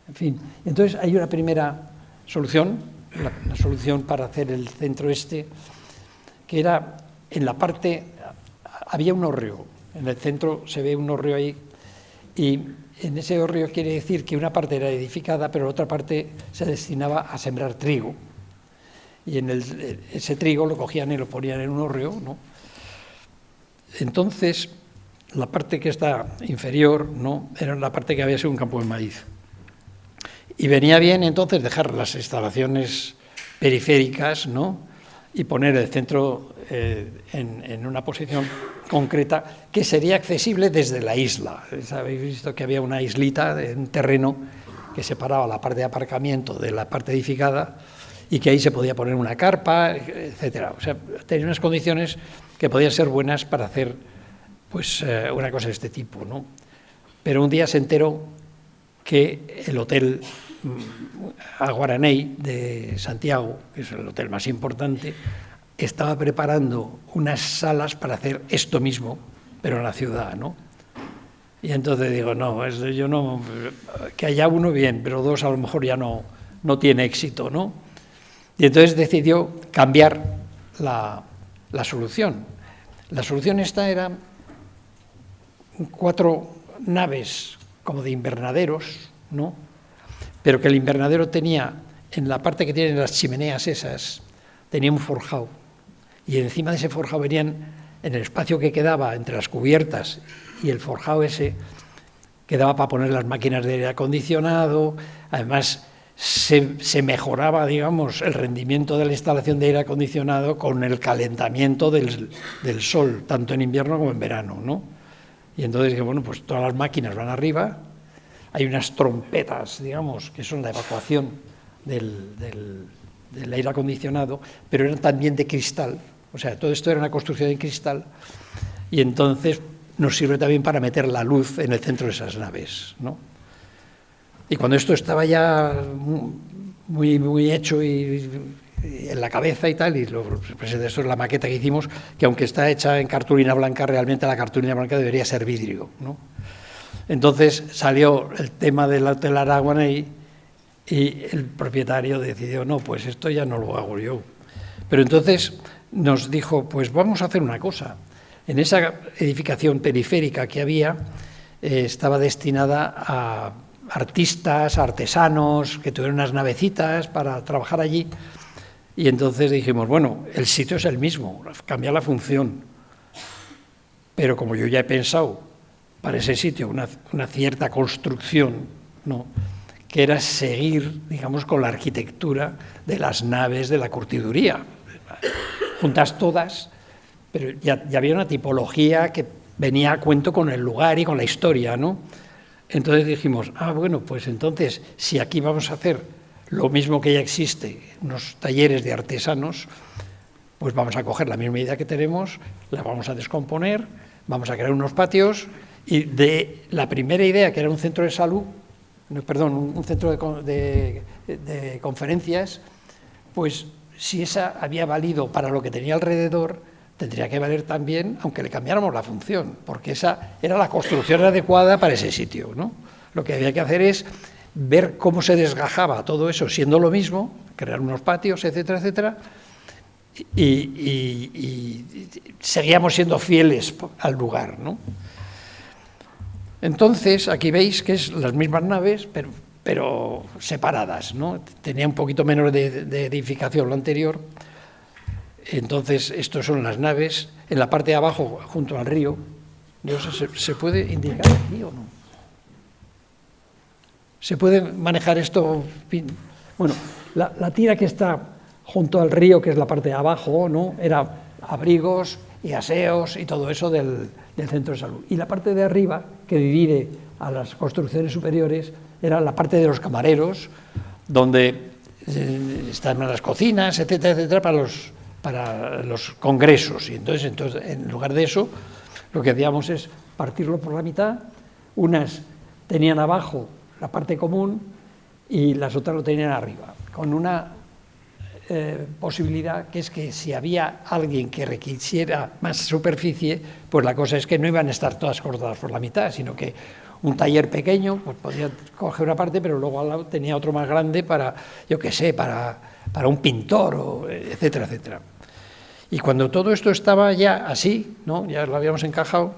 en fin. Entonces hay una primera solución, la solución para hacer el centro este, que era en la parte, había un hórreo, en el centro se ve un hórreo ahí, y en ese hórreo quiere decir que una parte era edificada, pero la otra parte se destinaba a sembrar trigo. Y ese trigo lo cogían y lo ponían en un hórreo, ¿no? Entonces, la parte que está inferior, ¿no?, era la parte que había sido un campo de maíz. Y venía bien entonces dejar las instalaciones periféricas, ¿no?, y poner el centro en una posición concreta que sería accesible desde la isla. Habéis visto que había una islita, un terreno que separaba la parte de aparcamiento de la parte edificada y que ahí se podía poner una carpa, etcétera. O sea, tenía unas condiciones que podían ser buenas para hacer pues una cosa de este tipo, ¿no? Pero un día se enteró que el hotel Aguaraney de Santiago, que es el hotel más importante, estaba preparando unas salas para hacer esto mismo, pero en la ciudad, ¿no? Y entonces digo, no, yo no, que haya uno bien, pero dos a lo mejor ya no tiene éxito, ¿no? Y entonces decidió cambiar la solución. La solución esta era 4 naves como de invernaderos, ¿no?, pero que el invernadero tenía, en la parte que tienen las chimeneas esas, tenía un forjado, y encima de ese forjado venían, en el espacio que quedaba entre las cubiertas y el forjado ese, quedaba para poner las máquinas de aire acondicionado. Además se mejoraba, digamos, el rendimiento de la instalación de aire acondicionado con el calentamiento del sol, tanto en invierno como en verano, ¿no? Y entonces dije, bueno, pues todas las máquinas van arriba. Hay unas trompetas, digamos, que son la evacuación del aire acondicionado, pero eran también de cristal. O sea, todo esto era una construcción de cristal y entonces nos sirve también para meter la luz en el centro de esas naves, ¿no? Y cuando esto estaba ya muy, muy hecho y en la cabeza y tal, y pues eso es la maqueta que hicimos, que aunque está hecha en cartulina blanca, realmente la cartulina blanca debería ser vidrio, ¿no? Entonces salió el tema del hotel Aguaraney y el propietario decidió, no, pues esto ya no lo hago yo. Pero entonces nos dijo, pues vamos a hacer una cosa. en esa edificación periférica que había, estaba destinada a artistas, artesanos, que tuvieron unas navecitas para trabajar allí. Y entonces dijimos, bueno, el sitio es el mismo, cambia la función. Pero como yo ya he pensado para ese sitio una cierta construcción, ¿no?, que era seguir, digamos, con la arquitectura de las naves de la curtiduría, juntas todas, pero ya había una tipología que venía a cuento con el lugar y con la historia, ¿no? Entonces dijimos, bueno, pues entonces, si aquí vamos a hacer lo mismo que ya existe, unos talleres de artesanos, pues vamos a coger la misma idea que tenemos, la vamos a descomponer, vamos a crear unos patios, y de la primera idea, que era un centro de salud, un centro de conferencias, pues si esa había valido para lo que tenía alrededor, tendría que valer también, aunque le cambiáramos la función, porque esa era la construcción adecuada para ese sitio, ¿no? Lo que había que hacer es ver cómo se desgajaba todo eso siendo lo mismo, crear unos patios, etcétera, etcétera, y seguíamos siendo fieles al lugar, ¿no? Entonces, aquí veis que es las mismas naves, pero separadas, ¿no? Tenía un poquito menos de edificación lo anterior. Entonces, estos son las naves. En la parte de abajo, junto al río, no sé, ¿se puede indicar aquí o no? ¿Se puede manejar esto? Bueno, la tira que está junto al río, que es la parte de abajo, ¿no?, era abrigos y aseos y todo eso del centro de salud. Y la parte de arriba, que divide a las construcciones superiores, era la parte de los camareros, donde están las cocinas, etcétera, etcétera, para los congresos. Y entonces, en lugar de eso, lo que hacíamos es partirlo por la mitad. Unas tenían abajo la parte común y las otras lo tenían arriba, con una posibilidad, que es que si había alguien que requisiera más superficie, pues la cosa es que no iban a estar todas cortadas por la mitad, sino que un taller pequeño pues podía coger una parte, pero luego al lado tenía otro más grande para, yo qué sé, para un pintor, etcétera, etcétera. Y cuando todo esto estaba ya así, ¿no?, ya lo habíamos encajado,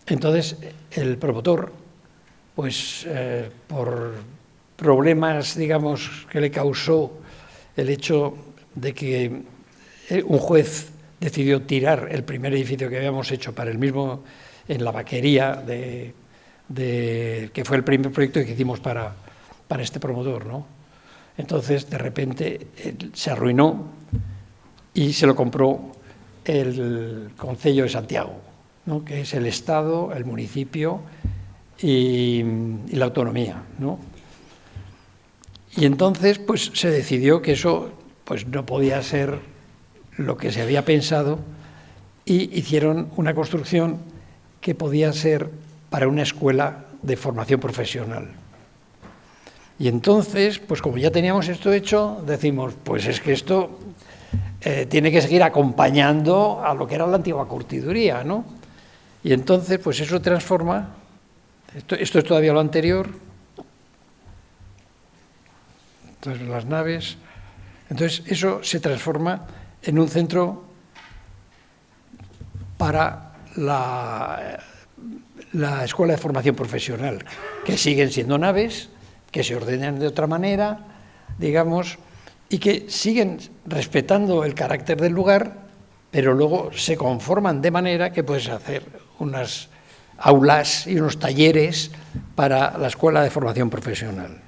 entonces el promotor, pues por problemas, digamos, que le causó el hecho de que un juez decidió tirar el primer edificio que habíamos hecho para el mismo, en la vaquería, que fue el primer proyecto que hicimos para este promotor, ¿no? Entonces, de repente, se arruinó y se lo compró el Concello de Santiago, ¿no?, que es el Estado, el municipio y la autonomía, ¿no? Y entonces, pues se decidió que eso pues no podía ser lo que se había pensado, y hicieron una construcción que podía ser para una escuela de formación profesional. Y entonces, pues como ya teníamos esto hecho, decimos, pues es que esto tiene que seguir acompañando a lo que era la antigua curtiduría, ¿no? Y entonces, pues eso transforma, esto es todavía lo anterior. Entonces, las naves. Entonces, eso se transforma en un centro para la escuela de formación profesional, que siguen siendo naves, que se ordenan de otra manera, digamos, y que siguen respetando el carácter del lugar, pero luego se conforman de manera que puedes hacer unas aulas y unos talleres para la escuela de formación profesional.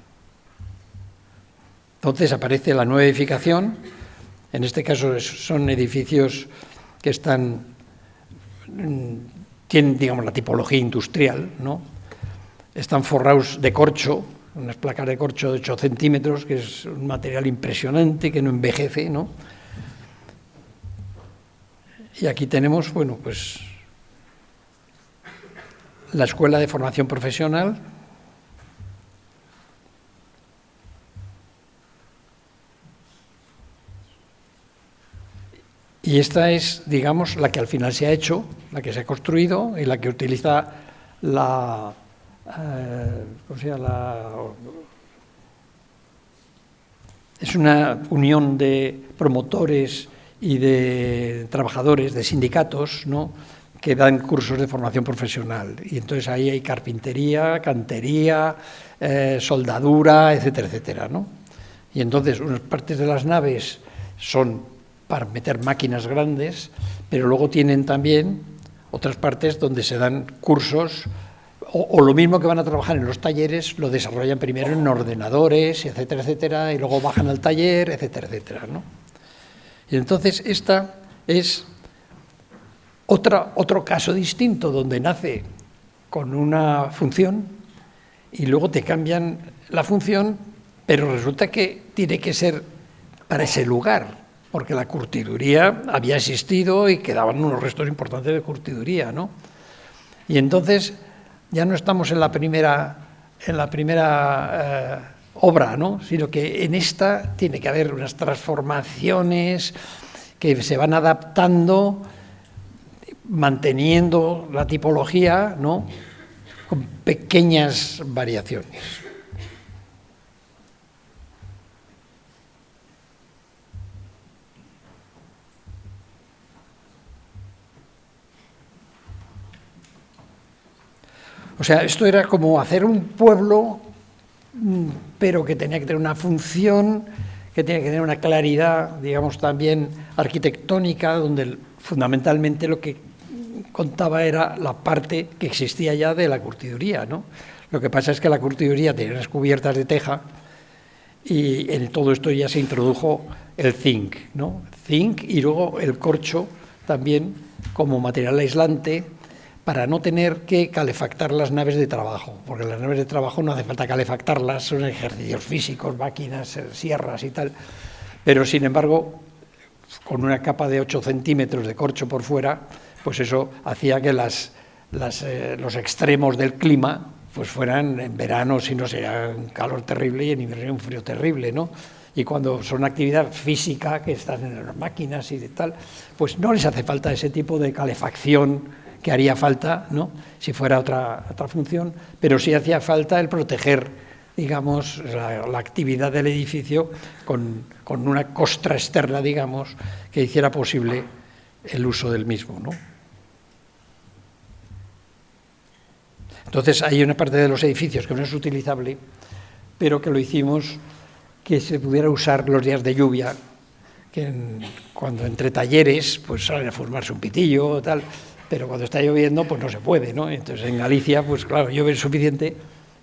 Entonces aparece la nueva edificación. En este caso son edificios que tienen, digamos, la tipología industrial, ¿no? Están forrados de corcho, unas placas de corcho de 8 centímetros, que es un material impresionante, que no envejece, ¿no? Y aquí tenemos, bueno, pues la escuela de formación profesional. Y esta es, digamos, la que al final se ha hecho, la que se ha construido y la que utiliza es una unión de promotores y de trabajadores, de sindicatos, ¿no?, que dan cursos de formación profesional. Y entonces ahí hay carpintería, cantería, soldadura, etcétera, etcétera, ¿no? Y entonces unas partes de las naves son para meter máquinas grandes, pero luego tienen también otras partes donde se dan cursos, o lo mismo que van a trabajar en los talleres, lo desarrollan primero en ordenadores, etcétera, etcétera, y luego bajan al taller, etcétera, etcétera, ¿no? Y entonces esta es otro caso distinto, donde nace con una función y luego te cambian la función, pero resulta que tiene que ser para ese lugar, porque la curtiduría había existido y quedaban unos restos importantes de curtiduría, ¿no? Y entonces ya no estamos en la primera obra, ¿no? Sino que en esta tiene que haber unas transformaciones que se van adaptando, manteniendo la tipología, ¿no?, con pequeñas variaciones. O sea, esto era como hacer un pueblo, pero que tenía que tener una función, que tenía que tener una claridad, digamos, también arquitectónica, donde fundamentalmente lo que contaba era la parte que existía ya de la curtiduría, ¿no? Lo que pasa es que la curtiduría tenía unas cubiertas de teja y en todo esto ya se introdujo el zinc, ¿no? Zinc y luego el corcho también como material aislante, para no tener que calefactar las naves de trabajo, porque las naves de trabajo no hace falta calefactarlas, son ejercicios físicos, máquinas, sierras y tal, pero sin embargo, con una capa de 8 centímetros de corcho por fuera, pues eso hacía que los extremos del clima pues fueran en verano, si no sería un calor terrible, y en invierno un frío terrible, ¿no? Y cuando son actividad física, que están en las máquinas y de tal, pues no les hace falta ese tipo de calefacción que haría falta, ¿no?, si fuera otra función, pero sí hacía falta el proteger, digamos, la actividad del edificio con una costra externa, digamos, que hiciera posible el uso del mismo, ¿no? Entonces hay una parte de los edificios que no es utilizable, pero que lo hicimos que se pudiera usar los días de lluvia, que cuando entre talleres pues salen a formarse un pitillo o tal, pero cuando está lloviendo pues no se puede, ¿no? Entonces en Galicia, pues claro, llueve suficiente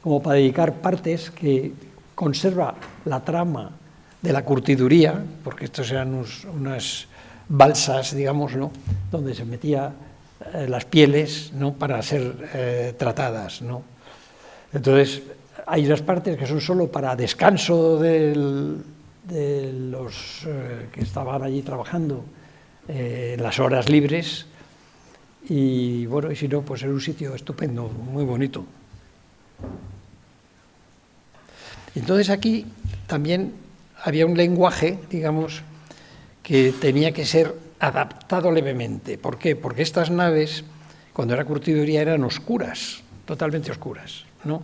como para dedicar partes que conserva la trama de la curtiduría, porque estos eran unas balsas, digamos, ¿no?, donde se metía las pieles, ¿no?, para ser tratadas, ¿no? Entonces hay unas partes que son solo para descanso de los que estaban allí trabajando en las horas libres, y bueno, y si no, pues era un sitio estupendo, muy bonito. Entonces aquí también había un lenguaje, digamos, que tenía que ser adaptado levemente. ¿Por qué? Porque estas naves, cuando era curtiduría, eran oscuras, totalmente oscuras, ¿no?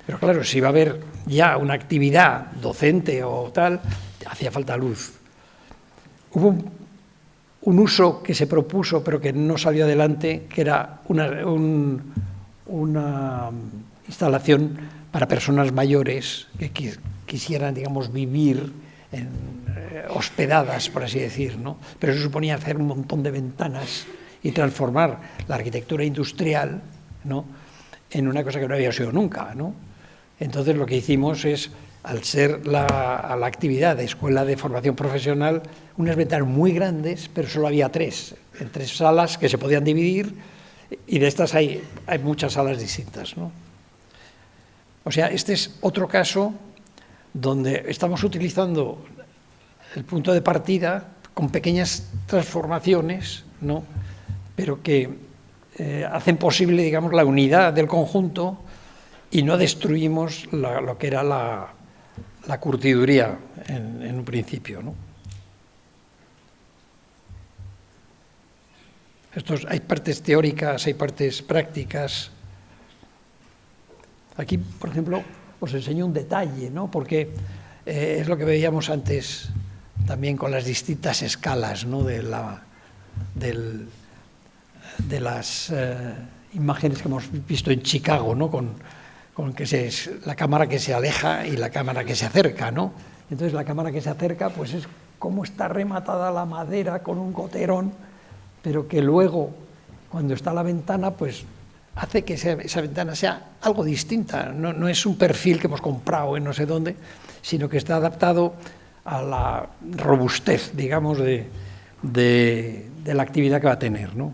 Pero claro, si iba a haber ya una actividad docente o tal, hacía falta luz. Hubo un uso que se propuso, pero que no salió adelante, que era una instalación para personas mayores que quisieran, digamos, vivir hospedadas, por así decir, ¿no? Pero eso suponía hacer un montón de ventanas y transformar la arquitectura industrial, ¿no?, en una cosa que no había sido nunca, ¿no? Entonces lo que hicimos es, al ser la actividad de escuela de formación profesional, unas ventanas muy grandes, pero solo había en tres salas que se podían dividir, y de estas hay muchas salas distintas, ¿no? O sea, este es otro caso donde estamos utilizando el punto de partida con pequeñas transformaciones, ¿no?, pero que hacen posible, digamos, la unidad del conjunto y no destruimos lo que era la curtiduría en un principio, ¿no? Hay partes teóricas, hay partes prácticas. Aquí, por ejemplo, os enseño un detalle, ¿no?, porque es lo que veíamos antes también con las distintas escalas, ¿no?, de imágenes que hemos visto en Chicago, ¿no? Con la cámara que se aleja y la cámara que se acerca, ¿no? Entonces la cámara que se acerca pues es cómo está rematada la madera con un goterón, pero que luego, cuando está la ventana, pues hace que esa ventana sea algo distinta. No es un perfil que hemos comprado en no sé dónde, sino que está adaptado a la robustez, digamos, de la actividad que va a tener, ¿no?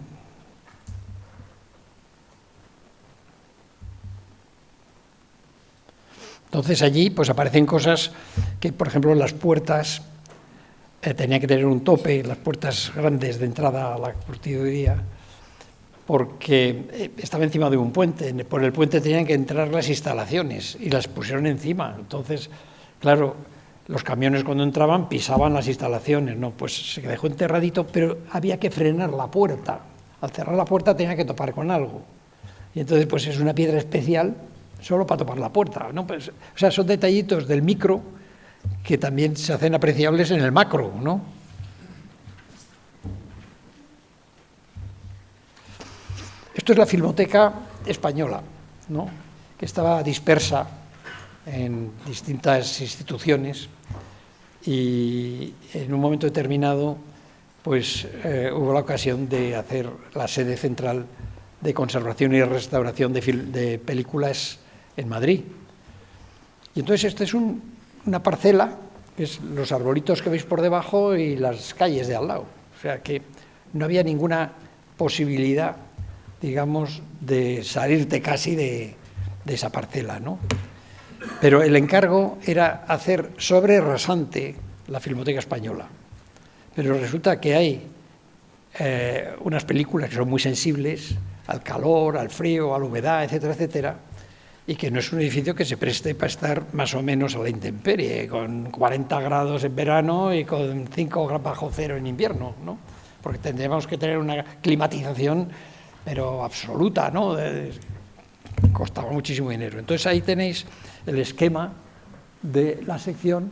Entonces allí pues aparecen cosas que, por ejemplo, las puertas tenían que tener un tope, las puertas grandes de entrada a la curtiduría, porque estaba encima de un puente. Por el puente tenían que entrar las instalaciones y las pusieron encima. Entonces, claro, los camiones cuando entraban pisaban las instalaciones, ¿no? Pues se dejó enterradito, pero había que frenar la puerta. Al cerrar la puerta tenía que topar con algo. Y entonces pues es una piedra especial solo para topar la puerta, ¿no? Pues, o sea, son detallitos del micro que también se hacen apreciables en el macro, ¿no? Esto es la Filmoteca Española, ¿no? Que estaba dispersa en distintas instituciones y en un momento determinado pues hubo la ocasión de hacer la sede central de conservación y restauración de películas en Madrid. Y entonces esta es una parcela, que es los arbolitos que veis por debajo y las calles de al lado. O sea que no había ninguna posibilidad, digamos, de salirte casi de esa parcela, ¿no? Pero el encargo era hacer sobre rasante la Filmoteca Española. Pero resulta que hay unas películas que son muy sensibles al calor, al frío, a la humedad, etcétera, etcétera, y que no es un edificio que se preste para estar más o menos a la intemperie, con 40 grados en verano y con 5 bajo cero en invierno, ¿no? Porque tendríamos que tener una climatización, pero absoluta, ¿no? Costaba muchísimo dinero. Entonces ahí tenéis el esquema de la sección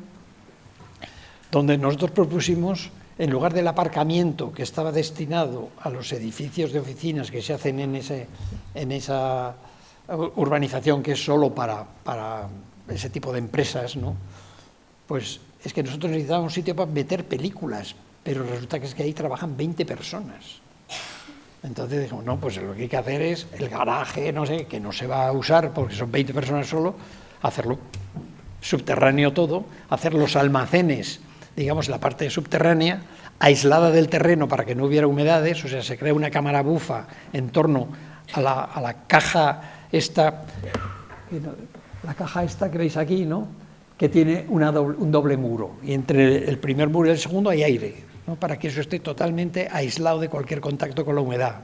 donde nosotros propusimos, en lugar del aparcamiento que estaba destinado a los edificios de oficinas que se hacen en esa urbanización que es solo para ese tipo de empresas, ¿no? Pues es que nosotros necesitábamos un sitio para meter películas, pero resulta que es que ahí trabajan 20 personas. Entonces dijimos, no, pues lo que hay que hacer es el garaje, no sé, que no se va a usar porque son 20 personas solo, hacerlo subterráneo todo, hacer los almacenes, digamos, la parte subterránea, aislada del terreno para que no hubiera humedades, o sea, se crea una cámara bufa en torno a la caja esta, la caja esta que veis aquí, ¿no? Que tiene un doble muro, y entre el primer muro y el segundo hay aire, ¿no? Para que eso esté totalmente aislado de cualquier contacto con la humedad.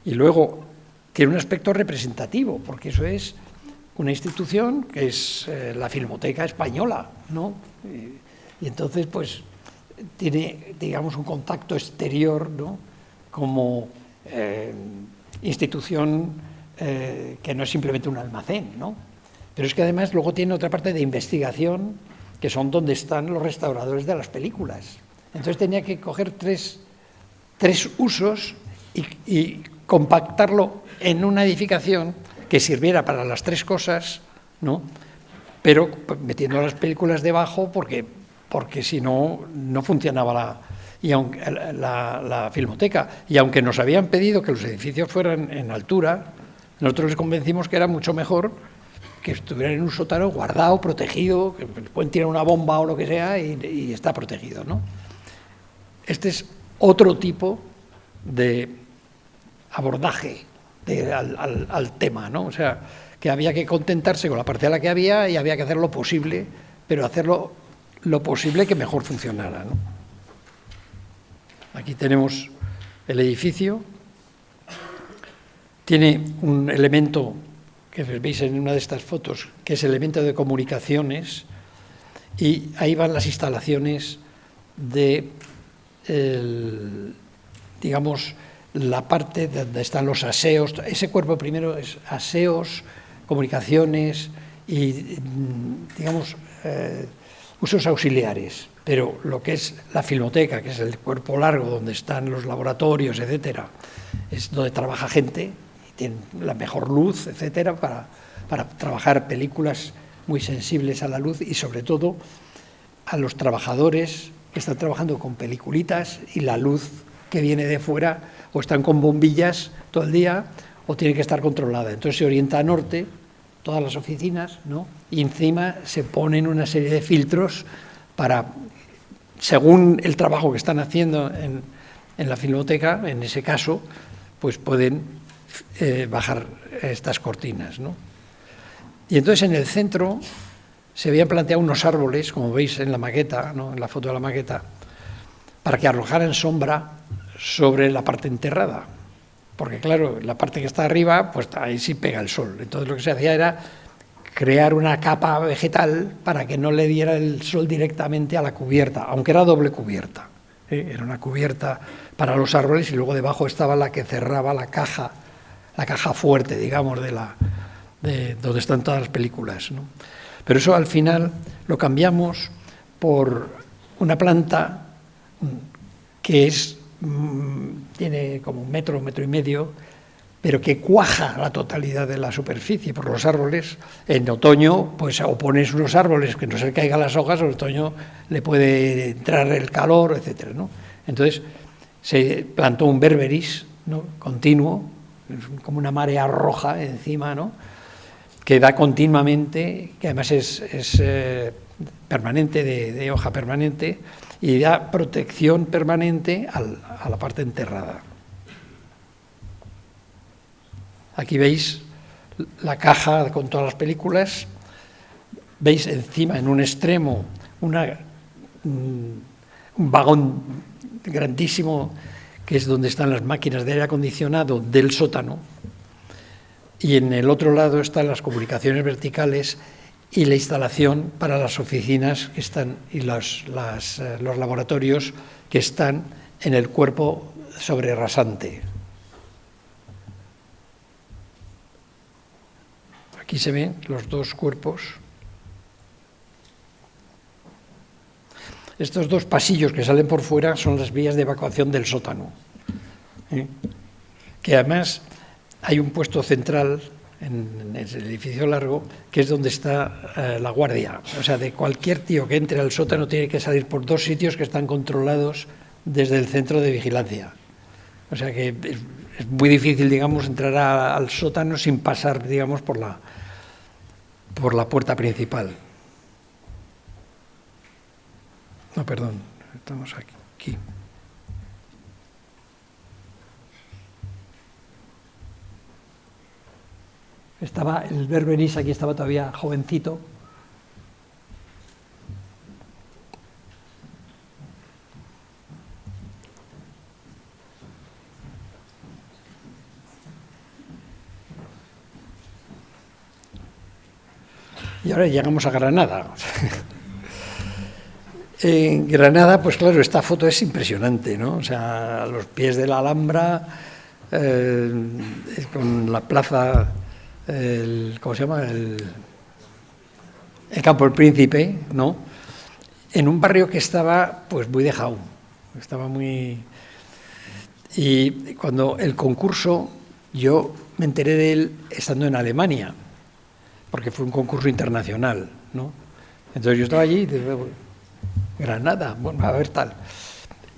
Y luego tiene un aspecto representativo, porque eso es una institución que es la Filmoteca Española, ¿no? Y entonces, pues, tiene, digamos, un contacto exterior, ¿no? Como institución que no es simplemente un almacén, ¿no? Pero es que además luego tiene otra parte de investigación, que son donde están los restauradores de las películas. Entonces tenía que coger tres usos y compactarlo en una edificación que sirviera para las tres cosas, ¿no? Pero metiendo las películas debajo porque si no, no funcionaba la filmoteca. Y aunque nos habían pedido que los edificios fueran en altura, nosotros les convencimos que era mucho mejor que estuvieran en un sótano guardado, protegido, que pueden tirar una bomba o lo que sea y está protegido, ¿no? Este es otro tipo de abordaje al tema, ¿no? O sea, que había que contentarse con la parcela que había y había que hacer lo posible, pero hacerlo lo posible que mejor funcionara, ¿no? Aquí tenemos el edificio, tiene un elemento que veis en una de estas fotos, que es el elemento de comunicaciones, y ahí van las instalaciones de, digamos, la parte donde están los aseos. Ese cuerpo primero es aseos, comunicaciones y, digamos, usos auxiliares. Pero lo que es la filmoteca, que es el cuerpo largo donde están los laboratorios, etcétera, es donde trabaja gente, y tienen la mejor luz, etcétera, para trabajar películas muy sensibles a la luz y sobre todo a los trabajadores que están trabajando con peliculitas y la luz que viene de fuera o están con bombillas todo el día o tiene que estar controlada. Entonces se orienta a norte, todas las oficinas, ¿no? Y encima se ponen una serie de filtros para, según el trabajo que están haciendo en la filmoteca, en ese caso, pues pueden bajar estas cortinas, ¿no? Y entonces en el centro se habían planteado unos árboles, como veis en la maqueta, ¿no? En la foto de la maqueta, para que arrojaran sombra sobre la parte enterrada. Porque claro, la parte que está arriba, pues ahí sí pega el sol. Entonces lo que se hacía era crear una capa vegetal para que no le diera el sol directamente a la cubierta, aunque era doble cubierta. Era una cubierta para los árboles y luego debajo estaba la que cerraba la caja fuerte, digamos, de donde están todas las películas, ¿no? Pero eso al final lo cambiamos por una planta que tiene como un metro y medio, pero que cuaja la totalidad de la superficie, porque los árboles, en otoño, pues o pones unos árboles que no se le caigan las hojas, o en otoño le puede entrar el calor, etcétera, ¿no? Entonces se plantó un berberis, ¿no? Continuo, como una marea roja encima, ¿no? Que da continuamente, que además es permanente, de hoja permanente, y da protección permanente a la parte enterrada. Aquí veis la caja con todas las películas, veis encima, en un extremo, un vagón grandísimo, que es donde están las máquinas de aire acondicionado del sótano, y en el otro lado están las comunicaciones verticales y la instalación para las oficinas que están y los laboratorios que están en el cuerpo sobrerasante. Aquí se ven los dos cuerpos. Estos dos pasillos que salen por fuera son las vías de evacuación del sótano, que además hay un puesto central en el edificio largo, que es donde está la guardia. O sea, de cualquier tío que entre al sótano tiene que salir por dos sitios que están controlados desde el centro de vigilancia. O sea que es muy difícil, digamos, entrar al sótano sin pasar, digamos, por la puerta principal. No, perdón, estamos aquí. Estaba el berberis, aquí estaba todavía jovencito. Y ahora llegamos a Granada. En Granada, pues claro, esta foto es impresionante, ¿no? O sea, a los pies de la Alhambra, con la plaza, ¿cómo se llama? El Campo del Príncipe, ¿no? En un barrio que estaba, pues, muy dejado, estaba muy... Y cuando el concurso, yo me enteré de él estando en Alemania, porque fue un concurso internacional, ¿no? Entonces yo estaba allí y dije, Granada, bueno, a ver tal.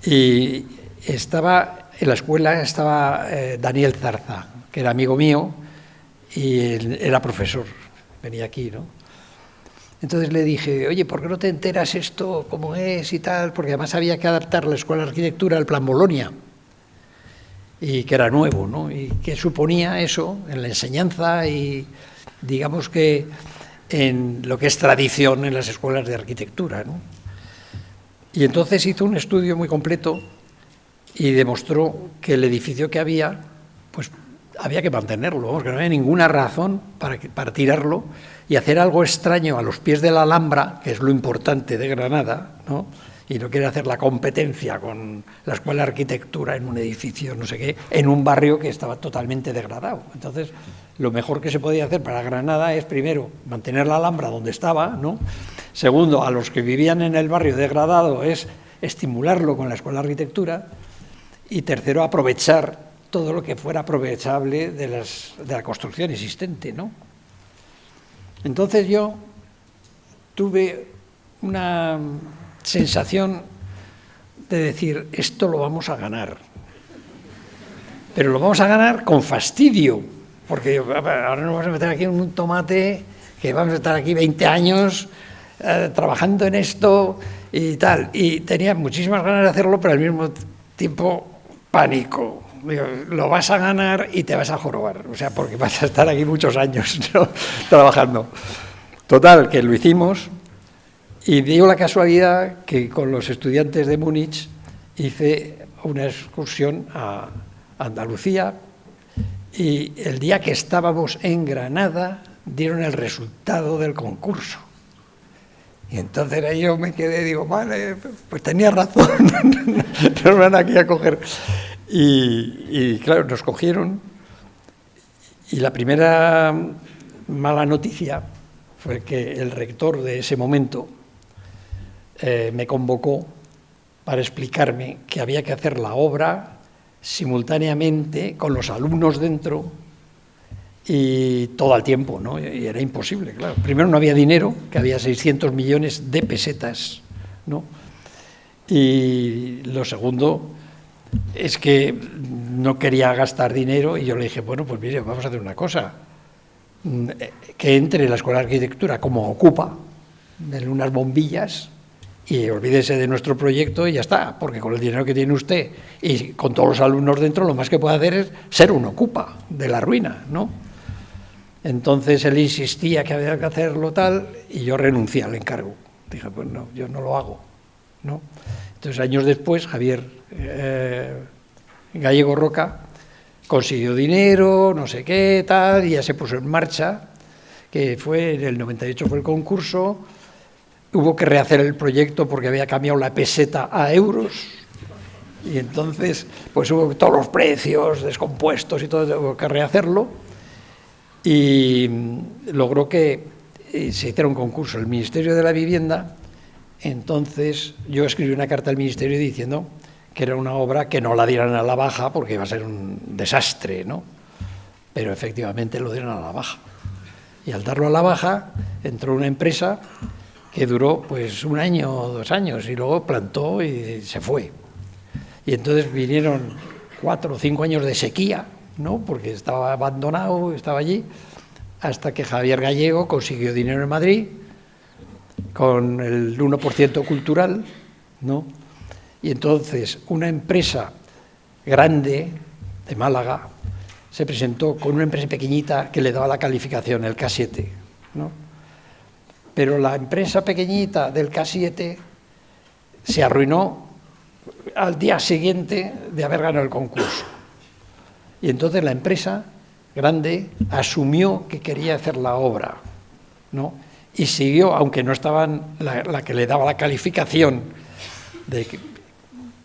Y estaba en la escuela, estaba Daniel Zarza, que era amigo mío y él era profesor, venía aquí, ¿no? Entonces le dije, oye, ¿por qué no te enteras esto cómo es y tal? Porque además había que adaptar la Escuela de Arquitectura al Plan Bolonia, y que era nuevo, ¿no? Y que suponía eso en la enseñanza y digamos que en lo que es tradición en las escuelas de arquitectura, ¿no? Y entonces hizo un estudio muy completo y demostró que el edificio que había, pues había que mantenerlo, vamos, que no había ninguna razón para tirarlo y hacer algo extraño a los pies de la Alhambra, que es lo importante de Granada, ¿no? Y no quiere hacer la competencia con la Escuela de Arquitectura en un edificio, no sé qué, en un barrio que estaba totalmente degradado. Entonces, lo mejor que se podía hacer para Granada es, primero, mantener la Alhambra donde estaba, ¿no? Segundo, a los que vivían en el barrio degradado es estimularlo con la Escuela de Arquitectura. Y tercero, aprovechar todo lo que fuera aprovechable de la construcción existente, ¿no? Entonces yo tuve una sensación de decir, esto lo vamos a ganar. Pero lo vamos a ganar con fastidio, porque ahora nos vamos a meter aquí en un tomate, que vamos a estar aquí 20 años trabajando en esto y tal. Y tenía muchísimas ganas de hacerlo, pero al mismo tiempo pánico. Digo, lo vas a ganar y te vas a jorobar, o sea, porque vas a estar aquí muchos años, ¿no?, trabajando. Total, que lo hicimos, y dio la casualidad que con los estudiantes de Múnich hice una excursión a Andalucía, y el día que estábamos en Granada dieron el resultado del concurso. Y entonces ahí yo me quedé, digo, vale, pues tenía razón, nos van aquí a coger. Y claro, nos cogieron, y la primera mala noticia fue que el rector de ese momento me convocó para explicarme que había que hacer la obra simultáneamente con los alumnos dentro y todo al tiempo, ¿no? Y era imposible, claro. Primero no había dinero, que había 600 millones de pesetas, ¿no? Y lo segundo es que no quería gastar dinero, y yo le dije, bueno, pues mire, vamos a hacer una cosa, que entre la Escuela de Arquitectura como ocupa, denle unas bombillas y olvídese de nuestro proyecto y ya está, porque con el dinero que tiene usted y con todos los alumnos dentro, lo más que puede hacer es ser un ocupa de la ruina, ¿no? Entonces él insistía que había que hacerlo tal, y yo renuncié al encargo. Dije, pues no, yo no lo hago, ¿no? Entonces, años después, Javier Gallego Roca consiguió dinero, no sé qué, tal, y ya se puso en marcha, que fue en el 98 fue el concurso. Hubo que rehacer el proyecto porque había cambiado la peseta a euros, y entonces pues hubo todos los precios descompuestos y todo, hubo que rehacerlo, y logró que se hiciera un concurso. El Ministerio de la Vivienda, entonces yo escribí una carta al Ministerio diciendo que era una obra que no la dieran a la baja porque iba a ser un desastre, ¿no? Pero efectivamente lo dieron a la baja. Y al darlo a la baja, entró una empresa que duró pues 1 año o 2 años, y luego plantó y se fue. Y entonces vinieron 4 o 5 años de sequía, ¿no?, porque estaba abandonado, estaba allí, hasta que Javier Gallego consiguió dinero en Madrid con el 1% cultural, ¿no? Y entonces una empresa grande de Málaga se presentó con una empresa pequeñita que le daba la calificación, el K7, ¿no? Pero la empresa pequeñita del K7 se arruinó al día siguiente de haber ganado el concurso. Y entonces la empresa grande asumió que quería hacer la obra, ¿no? Y siguió, aunque no estaban la que le daba la calificación de que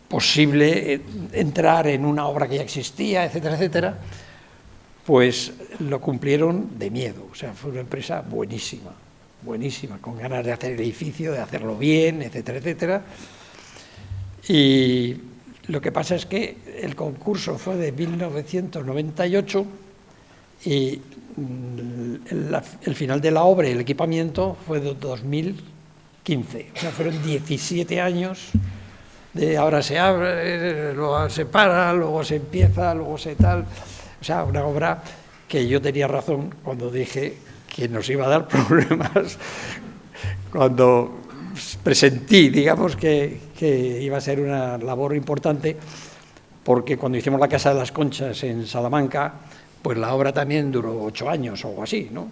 posible entrar en una obra que ya existía, etcétera, etcétera, pues lo cumplieron de miedo. O sea, fue una empresa buenísima, buenísima, con ganas de hacer el edificio, de hacerlo bien, etcétera, etcétera. Y lo que pasa es que el concurso fue de 1998 y el final de la obra y el equipamiento fue de 2015. O sea, fueron 17 años de ahora se abre, luego se para, luego se empieza, luego se tal. O sea, una obra que yo tenía razón cuando dije que nos iba a dar problemas, cuando presentí, digamos, que iba a ser una labor importante, porque cuando hicimos la Casa de las Conchas en Salamanca, pues la obra también duró 8 años o algo así, ¿no?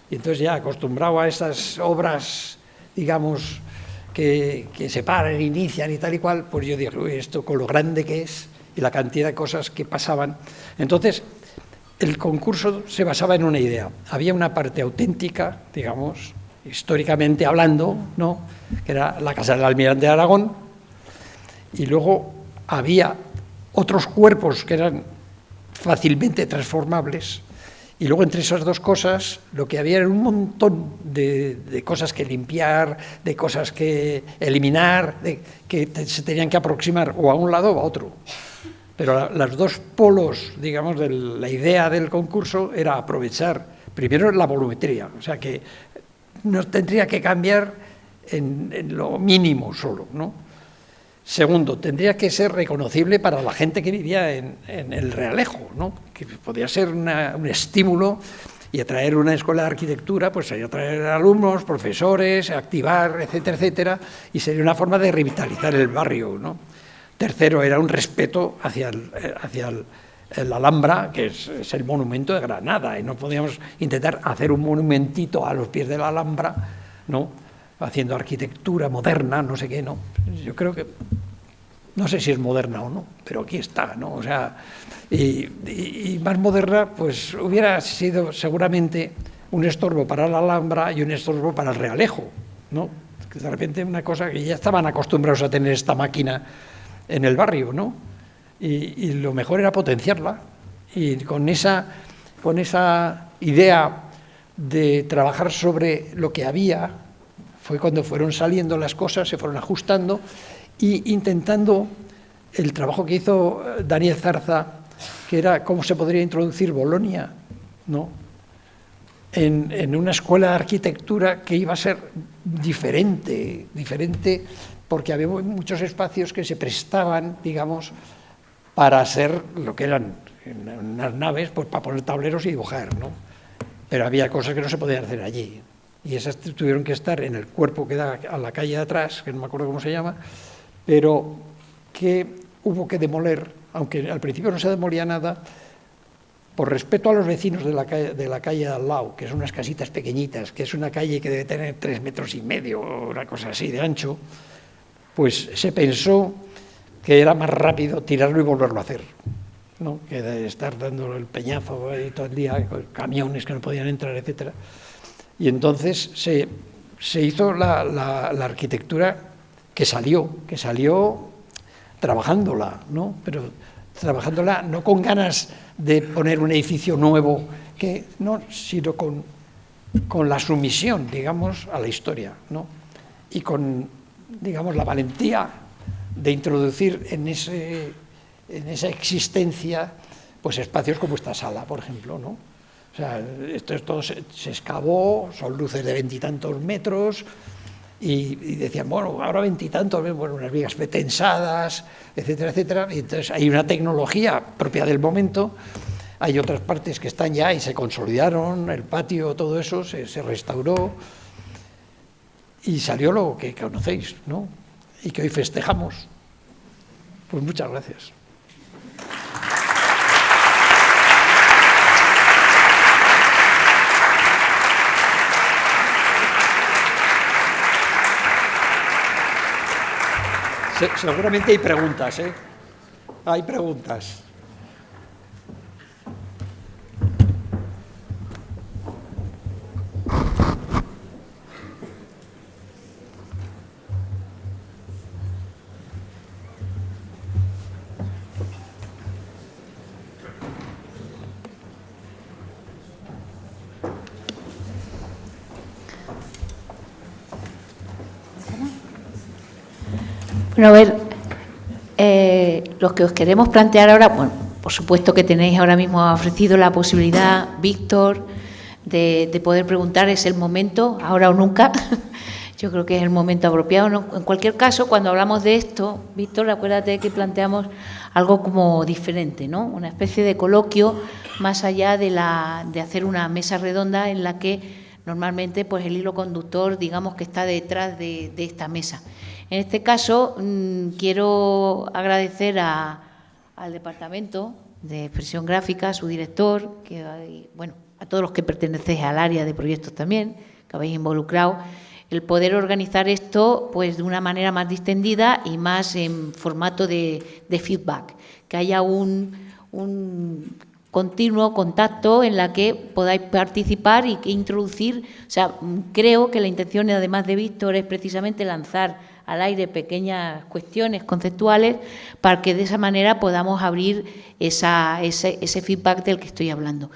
Y entonces ya acostumbrado a estas obras, digamos, que se paran, inician y tal y cual, pues yo dije, uy, esto con lo grande que es y la cantidad de cosas que pasaban. Entonces, el concurso se basaba en una idea. Había una parte auténtica, digamos, históricamente hablando, ¿no?, que era la Casa del Almirante de Aragón, y luego había otros cuerpos que eran fácilmente transformables, y luego entre esas dos cosas lo que había era un montón de cosas que limpiar, de cosas que eliminar, que se tenían que aproximar o a un lado o a otro. Pero los dos polos, digamos, de la idea del concurso era aprovechar, primero, la volumetría, o sea que no tendría que cambiar en lo mínimo solo, ¿no? Segundo, tendría que ser reconocible para la gente que vivía en el Realejo, ¿no? Que podía ser un estímulo y atraer una escuela de arquitectura, pues sería atraer alumnos, profesores, activar, etcétera, etcétera, y sería una forma de revitalizar el barrio, ¿no? Tercero, era un respeto hacia el Alhambra, que es el monumento de Granada, y no podíamos intentar hacer un monumentito a los pies de la Alhambra, ¿no? Haciendo arquitectura moderna, no sé qué, ¿no? Yo creo que, no sé si es moderna o no, pero aquí está, ¿no? O sea, y más moderna, pues hubiera sido seguramente un estorbo para la Alhambra y un estorbo para el Realejo, ¿no? Que de repente una cosa que ya estaban acostumbrados a tener esta máquina en el barrio, ¿no? Y lo mejor era potenciarla, y con esa idea de trabajar sobre lo que había, fue cuando fueron saliendo las cosas, se fueron ajustando, y intentando el trabajo que hizo Daniel Zarza, que era cómo se podría introducir Bolonia, ¿no? En una escuela de arquitectura que iba a ser diferente, porque había muchos espacios que se prestaban, digamos, para ser lo que eran unas naves, pues para poner tableros y dibujar, ¿no? Pero había cosas que no se podían hacer allí, y esas tuvieron que estar en el cuerpo que da a la calle de atrás, que no me acuerdo cómo se llama, pero que hubo que demoler, aunque al principio no se demolía nada, por respeto a los vecinos de la calle de al lado, que son unas casitas pequeñitas, que es una calle que debe tener 3,5 metros, o una cosa así de ancho, pues se pensó que era más rápido tirarlo y volverlo a hacer, ¿no? Que de estar dando el peñazo ahí todo el día, con camiones que no podían entrar, etcétera. Y entonces se hizo la arquitectura que salió trabajándola, ¿no? Pero trabajándola no con ganas de poner un edificio nuevo, sino con la sumisión, digamos, a la historia, ¿no? Y con, digamos, la valentía de introducir en esa existencia, pues espacios como esta sala, por ejemplo, ¿no? O sea, esto todo se excavó, son luces de 20 y tantos metros, y decían, bueno, ahora 20 y tantos, bueno, unas vigas pretensadas, etcétera, etcétera. Y entonces hay una tecnología propia del momento, hay otras partes que están ya y se consolidaron, el patio, todo eso se restauró, y salió lo que conocéis, ¿no? Y que hoy festejamos. Pues muchas gracias. Seguramente hay preguntas, ¿eh? Hay preguntas. Bueno, a ver, los que os queremos plantear ahora, bueno, por supuesto que tenéis ahora mismo ofrecido la posibilidad, Víctor, de poder preguntar, es el momento, ahora o nunca. Yo creo que es el momento apropiado, ¿no? En cualquier caso, cuando hablamos de esto, Víctor, acuérdate que planteamos algo como diferente, ¿no? Una especie de coloquio más allá de hacer una mesa redonda en la que normalmente pues el hilo conductor, digamos, que está detrás de esta mesa. En este caso, quiero agradecer al Departamento de Expresión Gráfica, a su director, bueno, a todos los que pertenecéis al área de proyectos también, que habéis involucrado, el poder organizar esto pues de una manera más distendida y más en formato de feedback, que haya un continuo contacto en la que podáis participar y que introducir. O sea, creo que la intención, además de Víctor, es precisamente lanzar al aire pequeñas cuestiones conceptuales para que de esa manera podamos abrir ese feedback del que estoy hablando.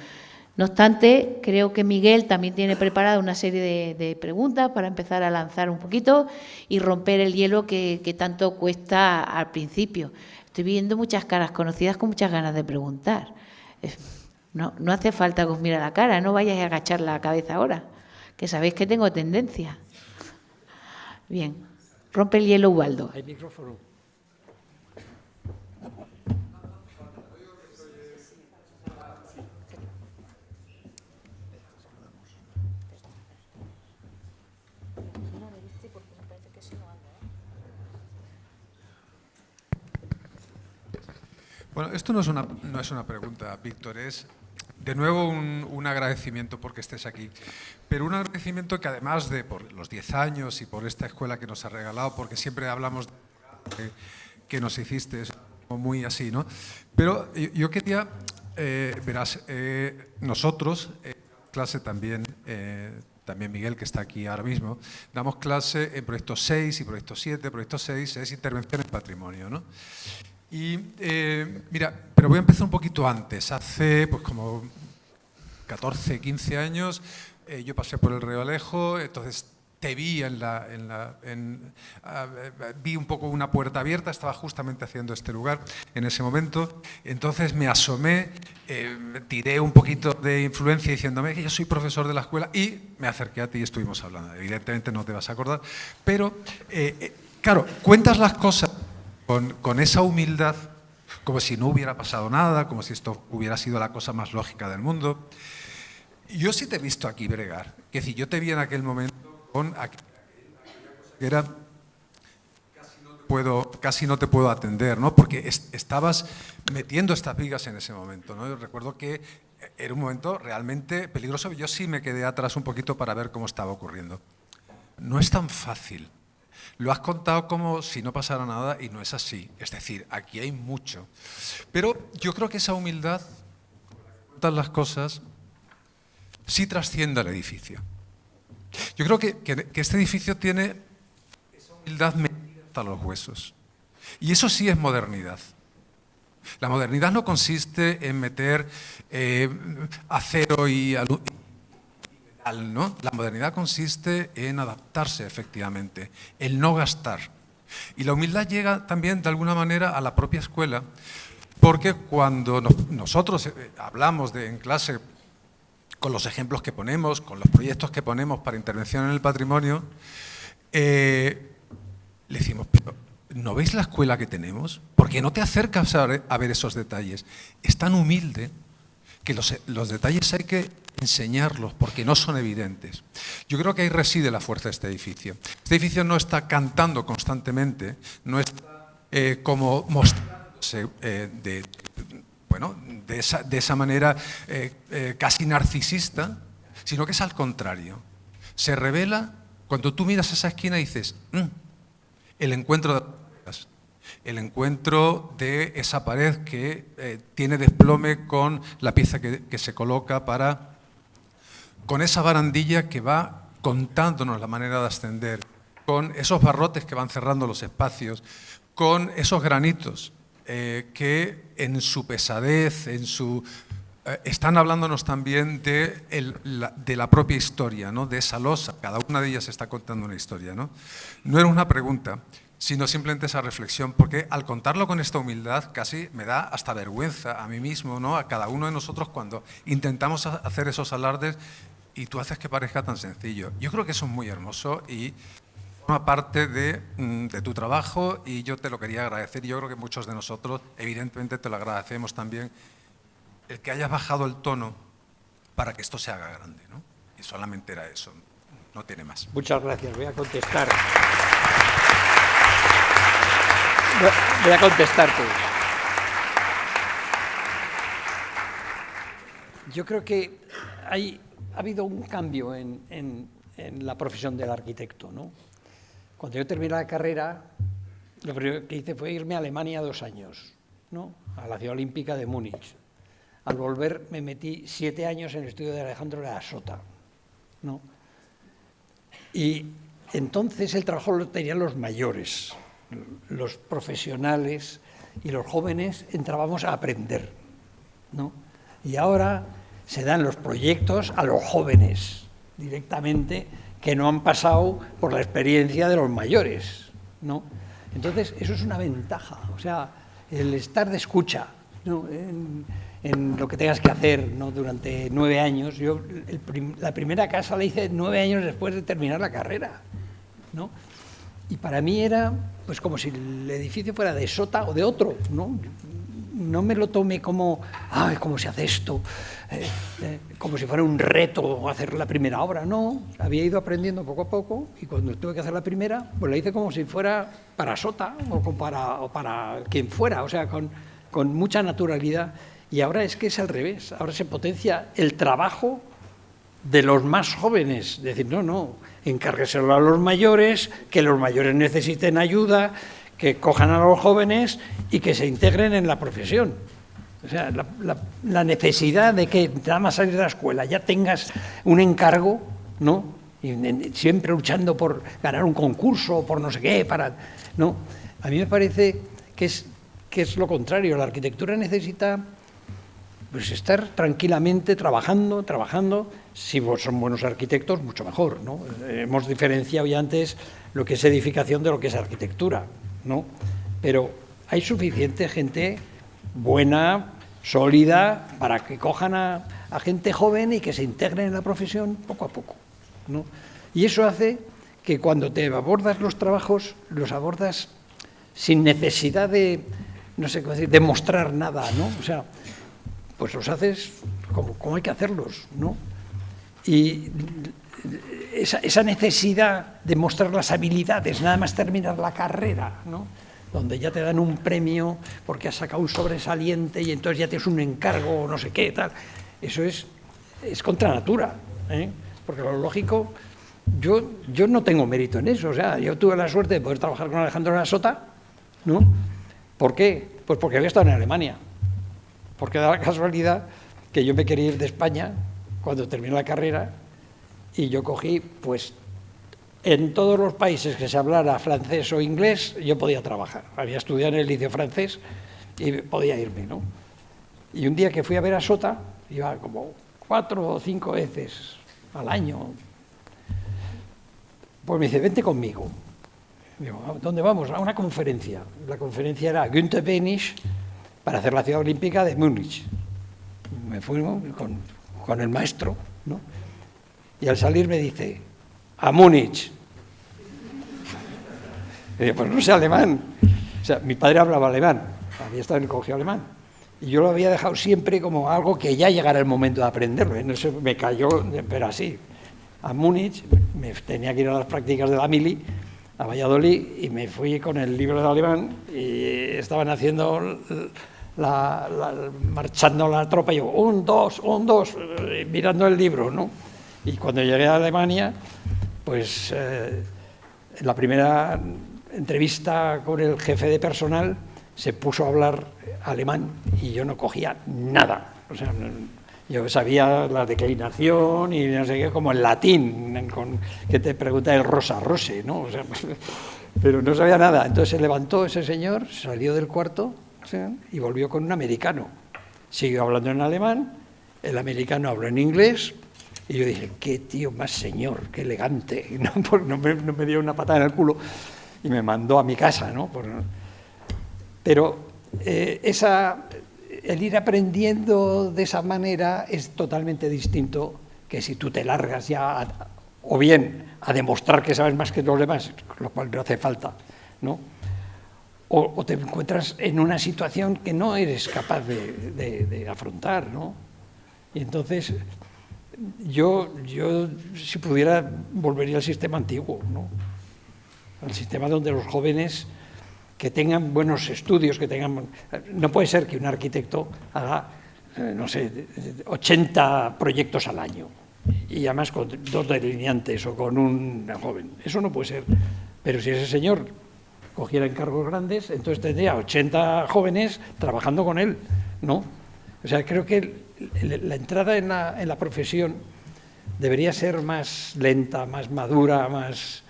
No obstante, creo que Miguel también tiene preparada una serie de preguntas para empezar a lanzar un poquito y romper el hielo que tanto cuesta al principio. Estoy viendo muchas caras conocidas con muchas ganas de preguntar. No hace falta que os mire a la cara, no vayáis a agachar la cabeza ahora, que sabéis que tengo tendencia. Bien, rompe el hielo, Ubaldo. Hay micrófono. Bueno, esto no es una pregunta, Víctor, es de nuevo un agradecimiento porque estés aquí, pero un agradecimiento que además de por los 10 años y por esta escuela que nos ha regalado, porque siempre hablamos de que nos hiciste, es como muy así, ¿no? Pero yo quería, verás, nosotros, clase también, también Miguel, que está aquí ahora mismo, damos clase en proyectos 6 y proyectos 7, proyectos 6 es intervención en patrimonio, ¿no? Y mira, pero voy a empezar un poquito antes. Hace pues como 14, 15 años yo pasé por el Río Alejo, entonces te vi vi un poco una puerta abierta, estaba justamente haciendo este lugar en ese momento, entonces me asomé, tiré un poquito de influencia diciéndome que yo soy profesor de la escuela y me acerqué a ti y estuvimos hablando. Evidentemente no te vas a acordar, pero claro, cuentas las cosas con esa humildad, como si no hubiera pasado nada, como si esto hubiera sido la cosa más lógica del mundo. Yo sí te he visto aquí bregar, que si yo te vi en aquel momento con aquella cosa que era casi no te puedo atender, ¿no? Porque estabas metiendo estas vigas en ese momento, ¿no? Yo recuerdo que era un momento realmente peligroso. Yo sí me quedé atrás un poquito para ver cómo estaba ocurriendo. No es tan fácil. Lo has contado como si no pasara nada y no es así. Es decir, aquí hay mucho. Pero yo creo que esa humildad, cuentas las cosas, sí trasciende al edificio. Yo creo que este edificio tiene esa humildad metida hasta los huesos. Y eso sí es modernidad. La modernidad no consiste en meter acero y aluminio, ¿no? La modernidad consiste en adaptarse, efectivamente, el no gastar. Y la humildad llega también, de alguna manera, a la propia escuela, porque cuando nosotros hablamos en clase, con los ejemplos que ponemos, con los proyectos que ponemos para intervención en el patrimonio, le decimos, pero ¿no veis la escuela que tenemos? ¿Por qué no te acercas a ver esos detalles? Es tan humilde que los detalles hay que enseñarlos porque no son evidentes. Yo creo que ahí reside la fuerza de este edificio. Este edificio no está cantando constantemente, no está como mostrándose de esa manera casi narcisista, sino que es al contrario. Se revela cuando tú miras esa esquina y dices, el encuentro de el encuentro de esa pared que tiene desplome con la pieza que se coloca con esa barandilla que va contándonos la manera de ascender, con esos barrotes que van cerrando los espacios, con esos granitos que en su pesadez, están hablándonos también de la propia historia, ¿no? De esa losa. Cada una de ellas está contando una historia, ¿no? No era una pregunta, sino simplemente esa reflexión, porque al contarlo con esta humildad casi me da hasta vergüenza a mí mismo, ¿no? A cada uno de nosotros cuando intentamos hacer esos alardes y tú haces que parezca tan sencillo. Yo creo que eso es muy hermoso y forma parte de tu trabajo y yo te lo quería agradecer y yo creo que muchos de nosotros evidentemente te lo agradecemos también el que hayas bajado el tono para que esto se haga grande, ¿no? Y solamente era eso, no tiene más. Muchas gracias, voy a contestar. Voy a contestarte. Yo creo que ha habido un cambio en la profesión del arquitecto, ¿no? Cuando yo terminé la carrera, lo primero que hice fue irme a Alemania 2 años, ¿no? A la Ciudad Olímpica de Múnich. Al volver me metí 7 años en el estudio de Alejandro de la Sota, ¿no? Y entonces el trabajo lo tenían los mayores, los profesionales, y los jóvenes entrábamos a aprender, ¿no? Y ahora se dan los proyectos a los jóvenes directamente, que no han pasado por la experiencia de los mayores, ¿no? Entonces, eso es una ventaja. O sea, el estar de escucha, ¿no? En lo que tengas que hacer, ¿no? Durante 9 años. Yo la primera casa la hice 9 años después de terminar la carrera, ¿no? Y para mí era pues como si el edificio fuera de Sota o de otro, ¿no? No me lo tomé como, ay, ¿cómo se hace esto? Como si fuera un reto hacer la primera obra, no. Había ido aprendiendo poco a poco y cuando tuve que hacer la primera, pues la hice como si fuera para Sota o para quien fuera, o sea, con mucha naturalidad. Y ahora es que es al revés, ahora se potencia el trabajo de los más jóvenes, decir, no, encárgueselo a los mayores, que los mayores necesiten ayuda, que cojan a los jóvenes y que se integren en la profesión. O sea, la necesidad de que nada más salir de la escuela ya tengas un encargo, ¿no? Y siempre luchando por ganar un concurso, por no sé qué, no. A mí me parece que es lo contrario. La arquitectura necesita pues estar tranquilamente trabajando. Si son buenos arquitectos, mucho mejor, ¿no? Hemos diferenciado ya antes lo que es edificación de lo que es arquitectura, ¿no? Pero hay suficiente gente buena, sólida, para que cojan a gente joven y que se integren en la profesión poco a poco, ¿no? Y eso hace que cuando te abordas los trabajos, los abordas sin necesidad de, no sé cómo decir, de mostrar nada, ¿no? O sea, pues los haces como hay que hacerlos, ¿no? Y esa necesidad de mostrar las habilidades, nada más terminar la carrera, ¿no? Donde ya te dan un premio porque has sacado un sobresaliente y entonces ya tienes un encargo o no sé qué, tal. Eso es contra natura, ¿eh? Porque lo lógico, yo no tengo mérito en eso. O sea, yo tuve la suerte de poder trabajar con Alejandro de la Sota, ¿no? ¿Por qué? Pues porque había estado en Alemania. Porque da la casualidad que yo me quería ir de España cuando terminé la carrera y yo cogí, pues, en todos los países que se hablara francés o inglés, yo podía trabajar. Había estudiado en el liceo francés y podía irme, ¿no? Y un día que fui a ver a Sota, iba como 4 o 5 veces al año, pues me dice, vente conmigo. Digo, ¿dónde vamos? A una conferencia. La conferencia era Günther Behnisch para hacer la ciudad olímpica de Múnich. Me fui con el maestro, ¿no? Y al salir me dice, a Múnich. Y digo, pues no sé alemán. O sea, mi padre hablaba alemán, había estado en el colegio alemán. Y yo lo había dejado siempre como algo que ya llegara el momento de aprenderlo. En eso me cayó, pero así. A Múnich, me tenía que ir a las prácticas de la Mili, a Valladolid, y me fui con el libro de alemán y estaban haciendo marchando la tropa, y yo, 1, 2, 1, 2, mirando el libro, ¿no? Y cuando llegué a Alemania, pues en la primera entrevista con el jefe de personal se puso a hablar alemán y yo no cogía nada. O sea, yo sabía la declinación y no sé qué, como el latín, que te pregunta el rosa rose, ¿no? O sea, pero no sabía nada. Entonces se levantó ese señor, salió del cuarto, ¿sí?, y volvió con un americano. Siguió hablando en alemán, el americano habló en inglés, y yo dije, qué tío más señor, qué elegante. No me dio una patada en el culo y me mandó a mi casa, ¿no? Pero el ir aprendiendo de esa manera es totalmente distinto que si tú te largas ya o bien a demostrar que sabes más que los demás, lo cual no hace falta, ¿no? O te encuentras en una situación que no eres capaz de afrontar, ¿no? Y entonces yo si pudiera volvería al sistema antiguo, ¿no? Al sistema donde los jóvenes que tengan buenos estudios, no puede ser que un arquitecto haga, no sé, 80 proyectos al año y además con 2 delineantes o con un joven. Eso no puede ser. Pero si ese señor cogiera encargos grandes, entonces tendría 80 jóvenes trabajando con él, ¿no? O sea, creo que la entrada en la profesión debería ser más lenta, más madura, más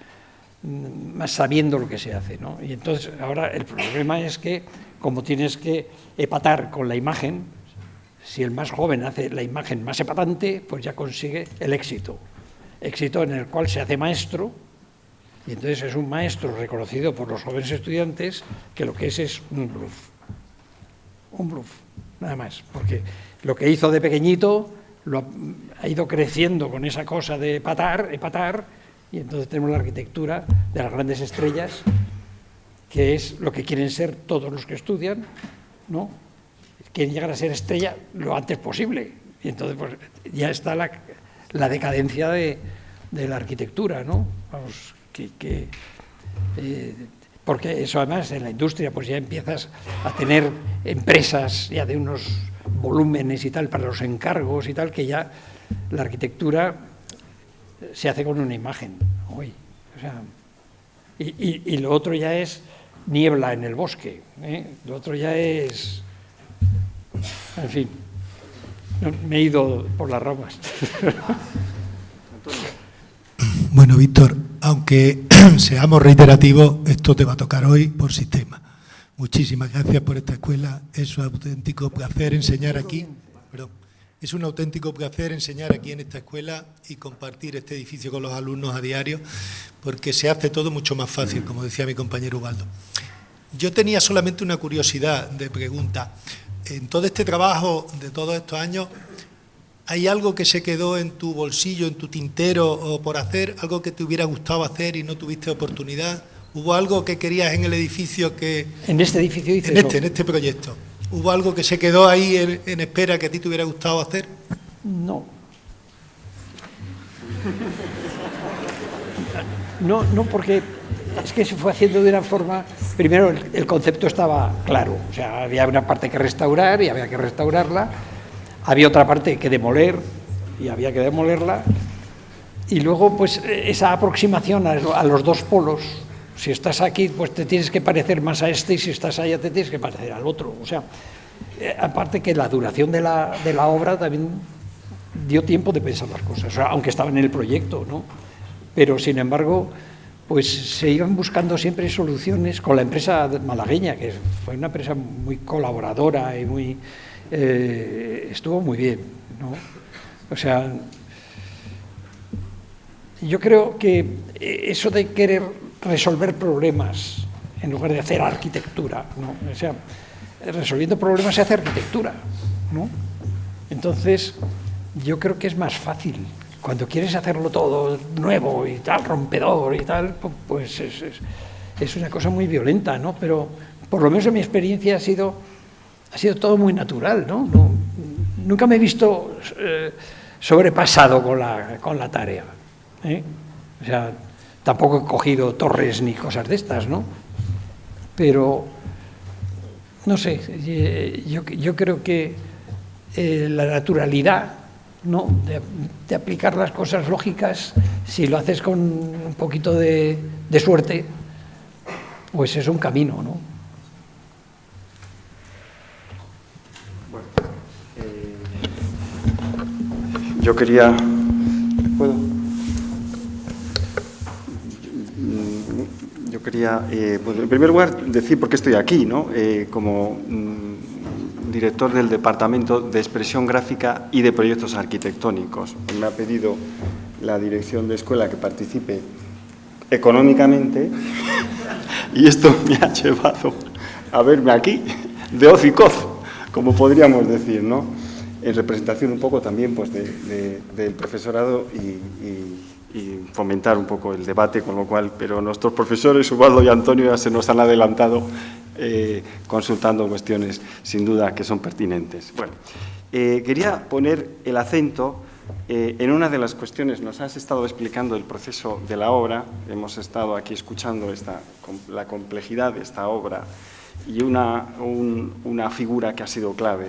sabiendo lo que se hace, ¿no? Y entonces ahora el problema es que, como tienes que epatar con la imagen, si el más joven hace la imagen más epatante, pues ya consigue el éxito en el cual se hace maestro, y entonces es un maestro reconocido por los jóvenes estudiantes que lo que es un bluff, un bluff, nada más, porque lo que hizo de pequeñito ha ido creciendo con esa cosa de epatar, y entonces tenemos la arquitectura de las grandes estrellas, que es lo que quieren ser todos los que estudian, ¿no? Quieren llegar a ser estrella lo antes posible, y entonces pues, ya está la decadencia de la arquitectura, ¿no? Vamos, porque eso además en la industria pues ya empiezas a tener empresas ya de unos volúmenes y tal para los encargos y tal, que ya la arquitectura se hace con una imagen hoy, o sea, y lo otro ya es niebla en el bosque, lo otro ya es, en fin, me he ido por las ramas. Bueno, Víctor, aunque seamos reiterativos, esto te va a tocar hoy por sistema. Muchísimas gracias por esta escuela. Es un auténtico placer enseñar aquí. Perdón, es un auténtico placer enseñar aquí en esta escuela y compartir este edificio con los alumnos a diario, porque se hace todo mucho más fácil, como decía mi compañero Ubaldo. Yo tenía solamente una curiosidad de pregunta. En todo este trabajo de todos estos años, ¿hay algo que se quedó en tu bolsillo, en tu tintero o por hacer, algo que te hubiera gustado hacer y no tuviste oportunidad? ¿Hubo algo que querías en el edificio que... ¿En este edificio dices? En este proyecto. ¿Hubo algo que se quedó ahí en espera que a ti te hubiera gustado hacer? No. No, porque es que se fue haciendo de una forma... Primero, el concepto estaba claro. O sea, había una parte que restaurar y había que restaurarla. Había otra parte que demoler y había que demolerla. Y luego, pues, esa aproximación a los dos polos. Si estás aquí, pues te tienes que parecer más a este, y si estás allá te tienes que parecer al otro. O sea, aparte que la duración de la obra también dio tiempo de pensar las cosas, o sea, aunque estaba en el proyecto, ¿no? Pero, sin embargo, pues se iban buscando siempre soluciones con la empresa malagueña, que fue una empresa muy colaboradora y muy... estuvo muy bien, ¿no? O sea, yo creo que eso de querer resolver problemas en lugar de hacer arquitectura, ¿no? O sea, resolviendo problemas se hace arquitectura, ¿no? Entonces, yo creo que es más fácil. Cuando quieres hacerlo todo nuevo y tal, rompedor y tal, pues es una cosa muy violenta, ¿no? Pero por lo menos en mi experiencia ha sido todo muy natural, ¿no? Nunca me he visto sobrepasado con la tarea, ¿eh? O sea, tampoco he cogido torres ni cosas de estas, ¿no? Pero, no sé, yo creo que la naturalidad, ¿no? de aplicar las cosas lógicas, si lo haces con un poquito de suerte, pues es un camino, ¿no? Bueno, yo quería... ¿Puedo? Yo quería, pues en primer lugar, decir por qué estoy aquí, ¿no? Como director del Departamento de Expresión Gráfica y de Proyectos Arquitectónicos. Me ha pedido la dirección de escuela que participe económicamente y esto me ha llevado a verme aquí de hoz y coz, como podríamos decir, ¿no? En representación un poco también pues, del profesorado y fomentar un poco el debate, con lo cual, pero nuestros profesores, Ubaldo y Antonio, ya se nos han adelantado consultando cuestiones, sin duda, que son pertinentes. Bueno, quería poner el acento en una de las cuestiones. Nos has estado explicando el proceso de la obra, hemos estado aquí escuchando la complejidad de esta obra y una figura que ha sido clave.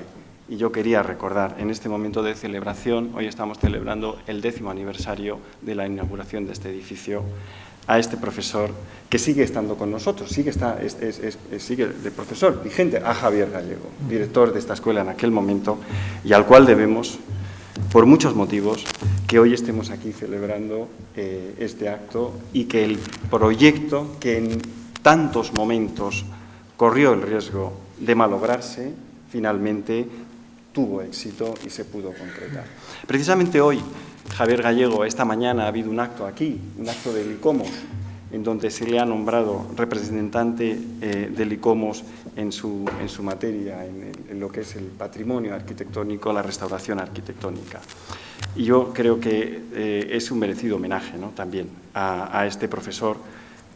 Y yo quería recordar, en este momento de celebración, hoy estamos celebrando el 10º aniversario de la inauguración de este edificio, a este profesor que sigue estando con nosotros, sigue de profesor vigente, a Javier Gallego, director de esta escuela en aquel momento, y al cual debemos, por muchos motivos, que hoy estemos aquí celebrando este acto y que el proyecto que en tantos momentos corrió el riesgo de malograrse, finalmente tuvo éxito y se pudo concretar. Precisamente hoy, Javier Gallego, esta mañana ha habido un acto aquí, un acto del ICOMOS, en donde se le ha nombrado representante del ICOMOS en su materia, en lo que es el patrimonio arquitectónico, la restauración arquitectónica. Y yo creo que es un merecido homenaje, ¿no?, también a este profesor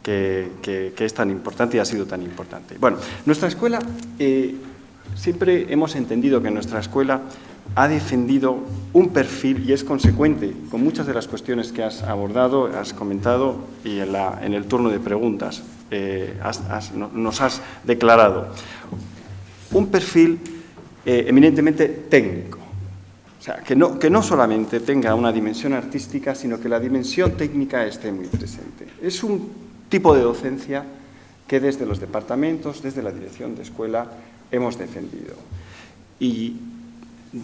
que es tan importante y ha sido tan importante. Bueno, nuestra escuela, siempre hemos entendido que nuestra escuela ha defendido un perfil y es consecuente con muchas de las cuestiones que has abordado, has comentado y en el turno de preguntas nos has declarado. Un perfil eminentemente técnico. O sea, que no solamente tenga una dimensión artística, sino que la dimensión técnica esté muy presente. Es un tipo de docencia que desde los departamentos, desde la dirección de escuela, hemos defendido. Y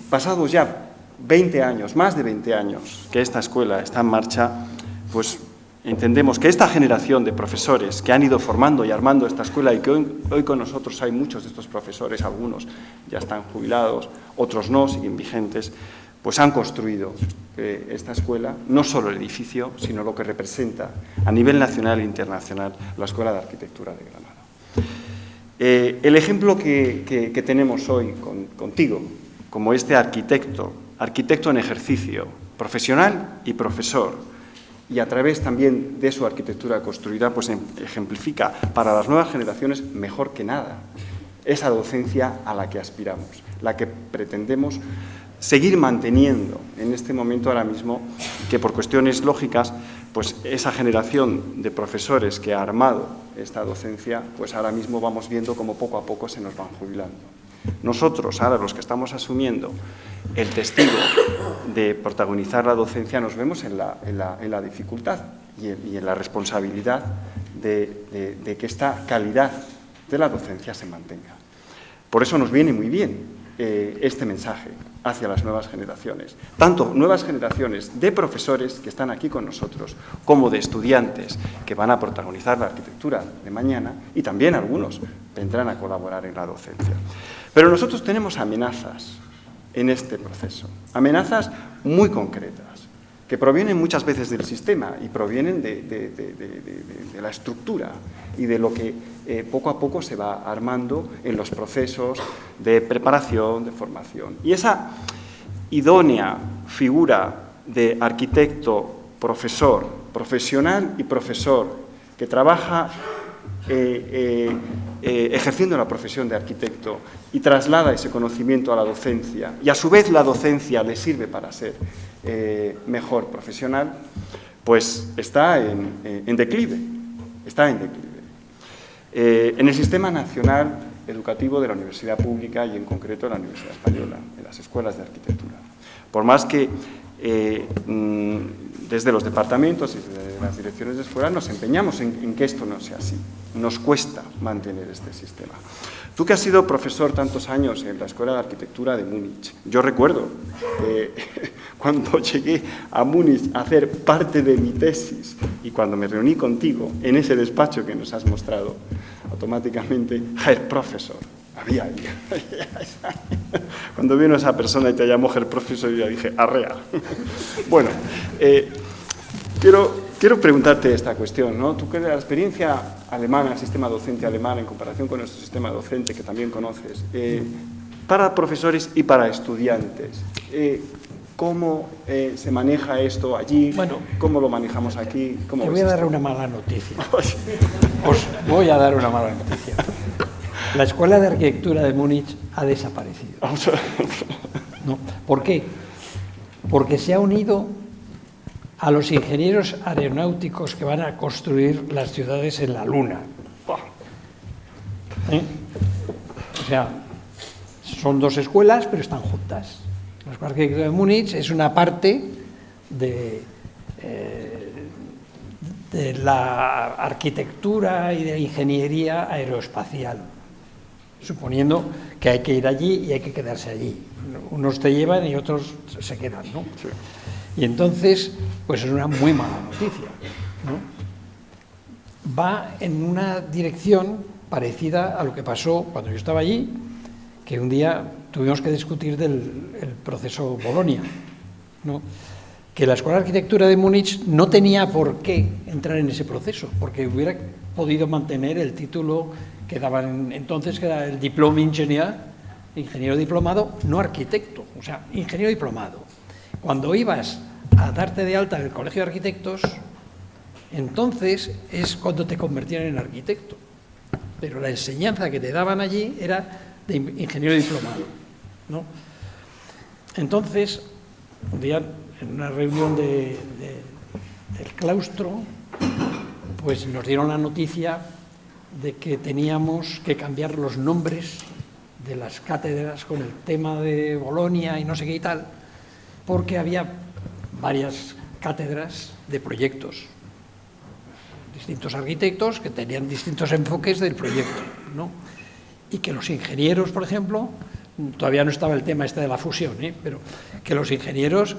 pasados ya 20 años, más de 20 años que esta escuela está en marcha, pues entendemos que esta generación de profesores que han ido formando y armando esta escuela y que hoy con nosotros hay muchos de estos profesores, algunos ya están jubilados, otros no, siguen vigentes, pues han construido esta escuela, no solo el edificio, sino lo que representa a nivel nacional e internacional la Escuela de Arquitectura de Granada. El ejemplo que tenemos hoy contigo, como este arquitecto en ejercicio, profesional y profesor, y a través también de su arquitectura construida, pues ejemplifica para las nuevas generaciones mejor que nada esa docencia a la que aspiramos, la que pretendemos seguir manteniendo en este momento ahora mismo, que por cuestiones lógicas, pues esa generación de profesores que ha armado esta docencia, pues ahora mismo vamos viendo cómo poco a poco se nos van jubilando. Nosotros, ahora los que estamos asumiendo el testigo de protagonizar la docencia, nos vemos en la dificultad y en la responsabilidad de que esta calidad de la docencia se mantenga. Por eso nos viene muy bien este mensaje hacia las nuevas generaciones, tanto nuevas generaciones de profesores que están aquí con nosotros, como de estudiantes que van a protagonizar la arquitectura de mañana, y también algunos vendrán a colaborar en la docencia. Pero nosotros tenemos amenazas en este proceso, amenazas muy concretas, que provienen muchas veces del sistema y provienen de la estructura y de lo que poco a poco se va armando en los procesos de preparación, de formación. Y esa idónea figura de arquitecto, profesor, profesional y profesor, que trabaja ejerciendo la profesión de arquitecto y traslada ese conocimiento a la docencia, y a su vez la docencia le sirve para ser mejor profesional, pues está en declive, está en declive. En el sistema nacional educativo de la universidad pública y en concreto en la Universidad Española, en las escuelas de arquitectura. Por más que desde los departamentos y desde las direcciones de escuela nos empeñamos en que esto no sea así, nos cuesta mantener este sistema. Tú que has sido profesor tantos años en la Escuela de Arquitectura de Múnich, yo recuerdo cuando llegué a Múnich a hacer parte de mi tesis y cuando me reuní contigo en ese despacho que nos has mostrado, automáticamente, Herr Professor, había ahí. Cuando vino esa persona y te llamó Herr Professor, yo ya dije, arrea. Bueno, quiero preguntarte esta cuestión, ¿no? Tú que la experiencia alemana, el sistema docente alemán, en comparación con nuestro sistema docente, que también conoces, para profesores y para estudiantes, ¿cómo se maneja esto allí? Bueno, ¿cómo lo manejamos aquí? Te voy a dar una mala noticia. Os voy a dar una mala noticia. La Escuela de Arquitectura de Múnich ha desaparecido. ¿No? ¿Por qué? Porque se ha unido a los ingenieros aeronáuticos que van a construir las ciudades en la Luna. O sea, son dos escuelas, pero están juntas. La Escuela de Arquitectura de Múnich es una parte de la arquitectura y de la ingeniería aeroespacial, suponiendo que hay que ir allí y hay que quedarse allí. Unos te llevan y otros se quedan, ¿no? Sí. Y entonces, pues es una muy mala noticia, ¿no? Va en una dirección parecida a lo que pasó cuando yo estaba allí, que un día tuvimos que discutir del proceso Bolonia, ¿no? que la Escuela de Arquitectura de Múnich no tenía por qué entrar en ese proceso, porque hubiera podido mantener el título que daban entonces, que era el Diplom Ingenieur, ingeniero diplomado, no arquitecto, o sea, ingeniero diplomado. Cuando ibas a darte de alta en el Colegio de Arquitectos, entonces es cuando te convertían en arquitecto. Pero la enseñanza que te daban allí era de ingeniero diplomado, ¿no? Entonces, un día, en una reunión del claustro, pues nos dieron la noticia de que teníamos que cambiar los nombres de las cátedras con el tema de Bolonia y no sé qué y tal, porque había varias cátedras de proyectos, distintos arquitectos que tenían distintos enfoques del proyecto, ¿no? Y que los ingenieros, por ejemplo, todavía no estaba el tema este de la fusión, pero que los ingenieros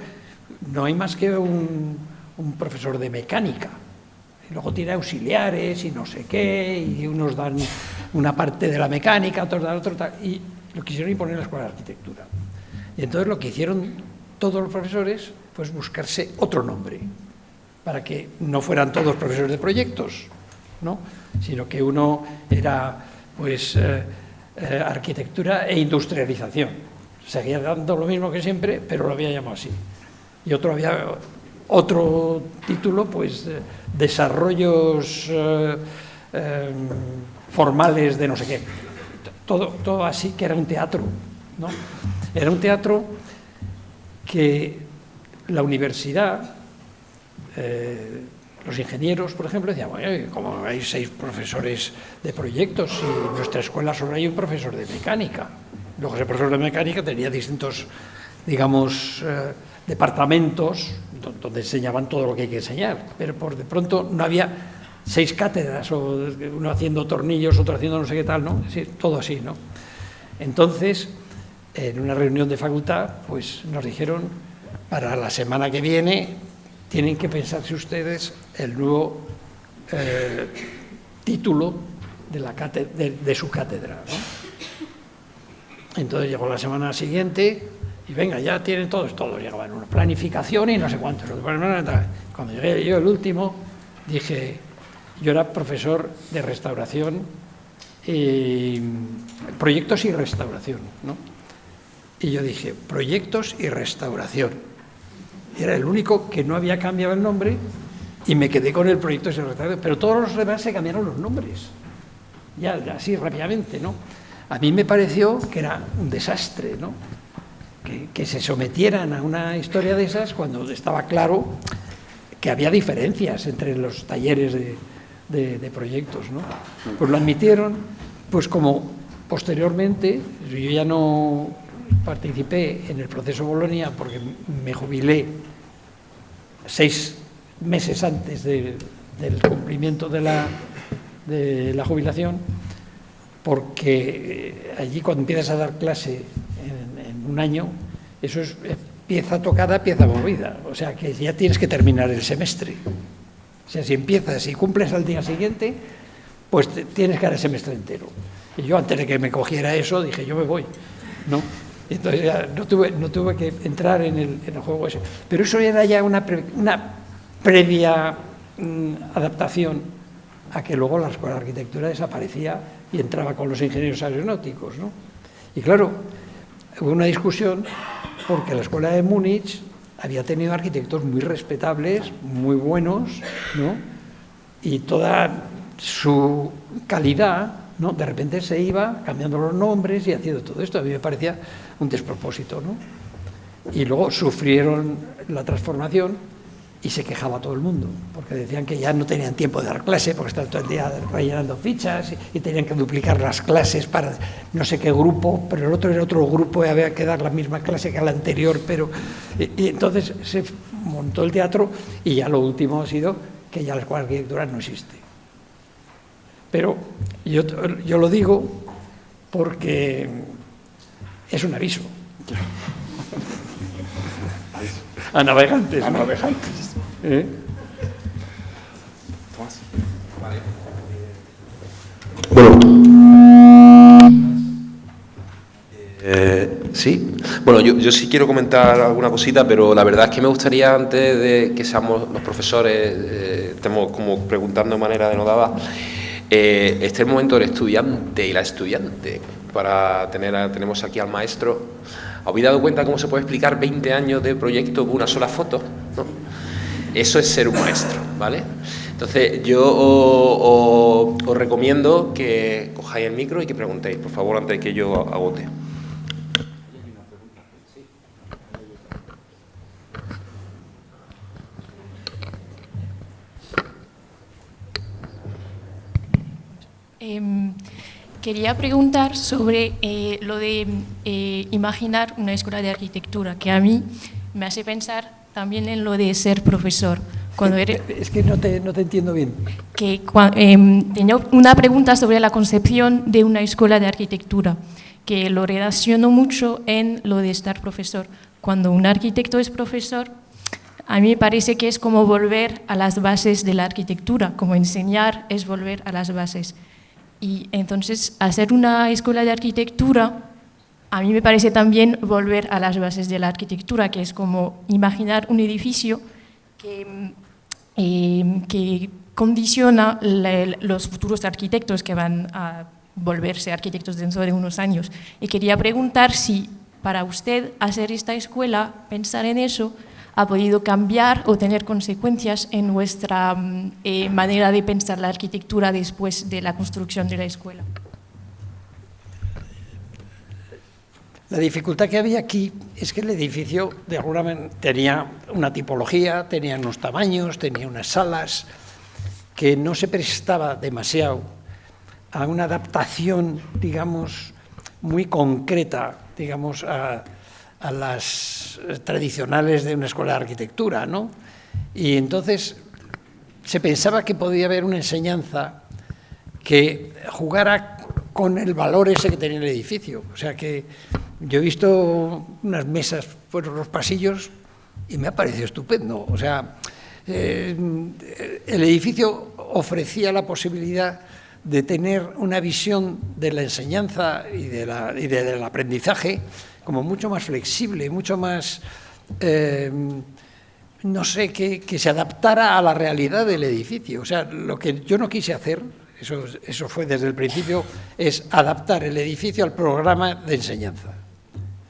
no hay más que un profesor de mecánica, y luego tiene auxiliares y no sé qué, y unos dan una parte de la mecánica, otros dan otro, y lo quisieron imponer en la Escuela de Arquitectura. Y entonces lo que hicieron todos los profesores fue buscarse otro nombre, para que no fueran todos profesores de proyectos, ¿no? Sino que uno era, pues, arquitectura e industrialización. Seguía dando lo mismo que siempre, pero lo había llamado así. Y había otro título, pues, desarrollos formales de no sé qué. Todo así, que era un teatro, ¿no? Era un teatro que la universidad, los ingenieros, por ejemplo, decían, bueno, como hay 6 profesores de proyectos y en nuestra escuela solo hay un profesor de mecánica. Luego ese profesor de mecánica tenía distintos, digamos, departamentos donde enseñaban todo lo que hay que enseñar, pero por de pronto no había 6 cátedras, o uno haciendo tornillos, otro haciendo no sé qué tal, ¿no? Sí, todo así, ¿no? Entonces, en una reunión de facultad, pues nos dijeron, para la semana que viene tienen que pensarse ustedes el nuevo título de su cátedra, ¿no? Entonces llegó la semana siguiente y venga, ya tienen todos llegaban una planificación y no sé cuántos. Cuando llegué yo el último, dije, yo era profesor de restauración, proyectos y restauración, ¿no? Y yo dije, proyectos y restauración. Era el único que no había cambiado el nombre y me quedé con el proyectos y restauración, pero todos los demás se cambiaron los nombres, ya así rápidamente, ¿no? A mí me pareció que era un desastre, ¿no? Que se sometieran a una historia de esas cuando estaba claro que había diferencias entre los talleres de proyectos, ¿no? Pues lo admitieron, pues como posteriormente, yo ya no participé en el proceso Bolonia porque me jubilé 6 meses antes del cumplimiento de la jubilación, porque allí cuando empiezas a dar clase en un año, eso es pieza tocada, pieza movida, o sea que ya tienes que terminar el semestre. O sea, si empiezas y cumples al día siguiente, pues tienes que dar el semestre entero. Y yo, antes de que me cogiera eso, dije, yo me voy, ¿no? Entonces ya no tuve que entrar en el juego ese. Pero eso era ya una previa adaptación a que luego la Escuela de Arquitectura desaparecía y entraba con los ingenieros aeronáuticos, ¿no? Y claro, hubo una discusión porque la Escuela de Múnich había tenido arquitectos muy respetables, muy buenos, ¿no? Y toda su calidad, ¿no? De repente se iba cambiando los nombres y haciendo todo esto. A mí me parecía un despropósito, ¿no? Y luego sufrieron la transformación y se quejaba todo el mundo, porque decían que ya no tenían tiempo de dar clase, porque estaban todo el día rellenando fichas y tenían que duplicar las clases para no sé qué grupo, pero el otro era otro grupo y había que dar la misma clase que a la anterior, pero... Y entonces se montó el teatro y ya lo último ha sido que ya la Escuela de Arquitectura no existe. Pero yo lo digo porque es un aviso. A navegantes. A navegantes. Sí, Bueno, yo sí quiero comentar alguna cosita, pero la verdad es que me gustaría, antes de que seamos los profesores, estemos como preguntando de manera denodada, este momento del estudiante y la estudiante, tenemos aquí al maestro. ¿Habéis dado cuenta cómo se puede explicar 20 años de proyecto con una sola foto? ¿No? Eso es ser un maestro, ¿vale? Entonces, yo os recomiendo que cojáis el micro y que preguntéis, por favor, antes de que yo agote. Quería preguntar sobre lo de imaginar una escuela de arquitectura, que a mí me hace pensar también en lo de ser profesor. Es que no te entiendo bien. Tenía una pregunta sobre la concepción de una escuela de arquitectura, que lo relaciono mucho en lo de estar profesor. Cuando un arquitecto es profesor, a mí me parece que es como volver a las bases de la arquitectura, como enseñar es volver a las bases. Y entonces, hacer una escuela de arquitectura, a mí me parece también volver a las bases de la arquitectura, que es como imaginar un edificio que condiciona los futuros arquitectos que van a volverse arquitectos dentro de unos años. Y quería preguntar si para usted hacer esta escuela, pensar en eso, ha podido cambiar o tener consecuencias en nuestra manera de pensar la arquitectura después de la construcción de la escuela. La dificultad que había aquí es que el edificio de alguna manera tenía una tipología, tenía unos tamaños, tenía unas salas, que no se prestaba demasiado a una adaptación, digamos, muy concreta, digamos, a las tradicionales de una escuela de arquitectura, ¿no? Y entonces se pensaba que podía haber una enseñanza que jugara con el valor ese que tenía el edificio. O sea que yo he visto unas mesas por los pasillos y me ha parecido estupendo. O sea, el edificio ofrecía la posibilidad de tener una visión de la enseñanza y del aprendizaje como mucho más flexible, mucho más, no sé, que se adaptara a la realidad del edificio. O sea, lo que yo no quise hacer, eso fue desde el principio, es adaptar el edificio al programa de enseñanza.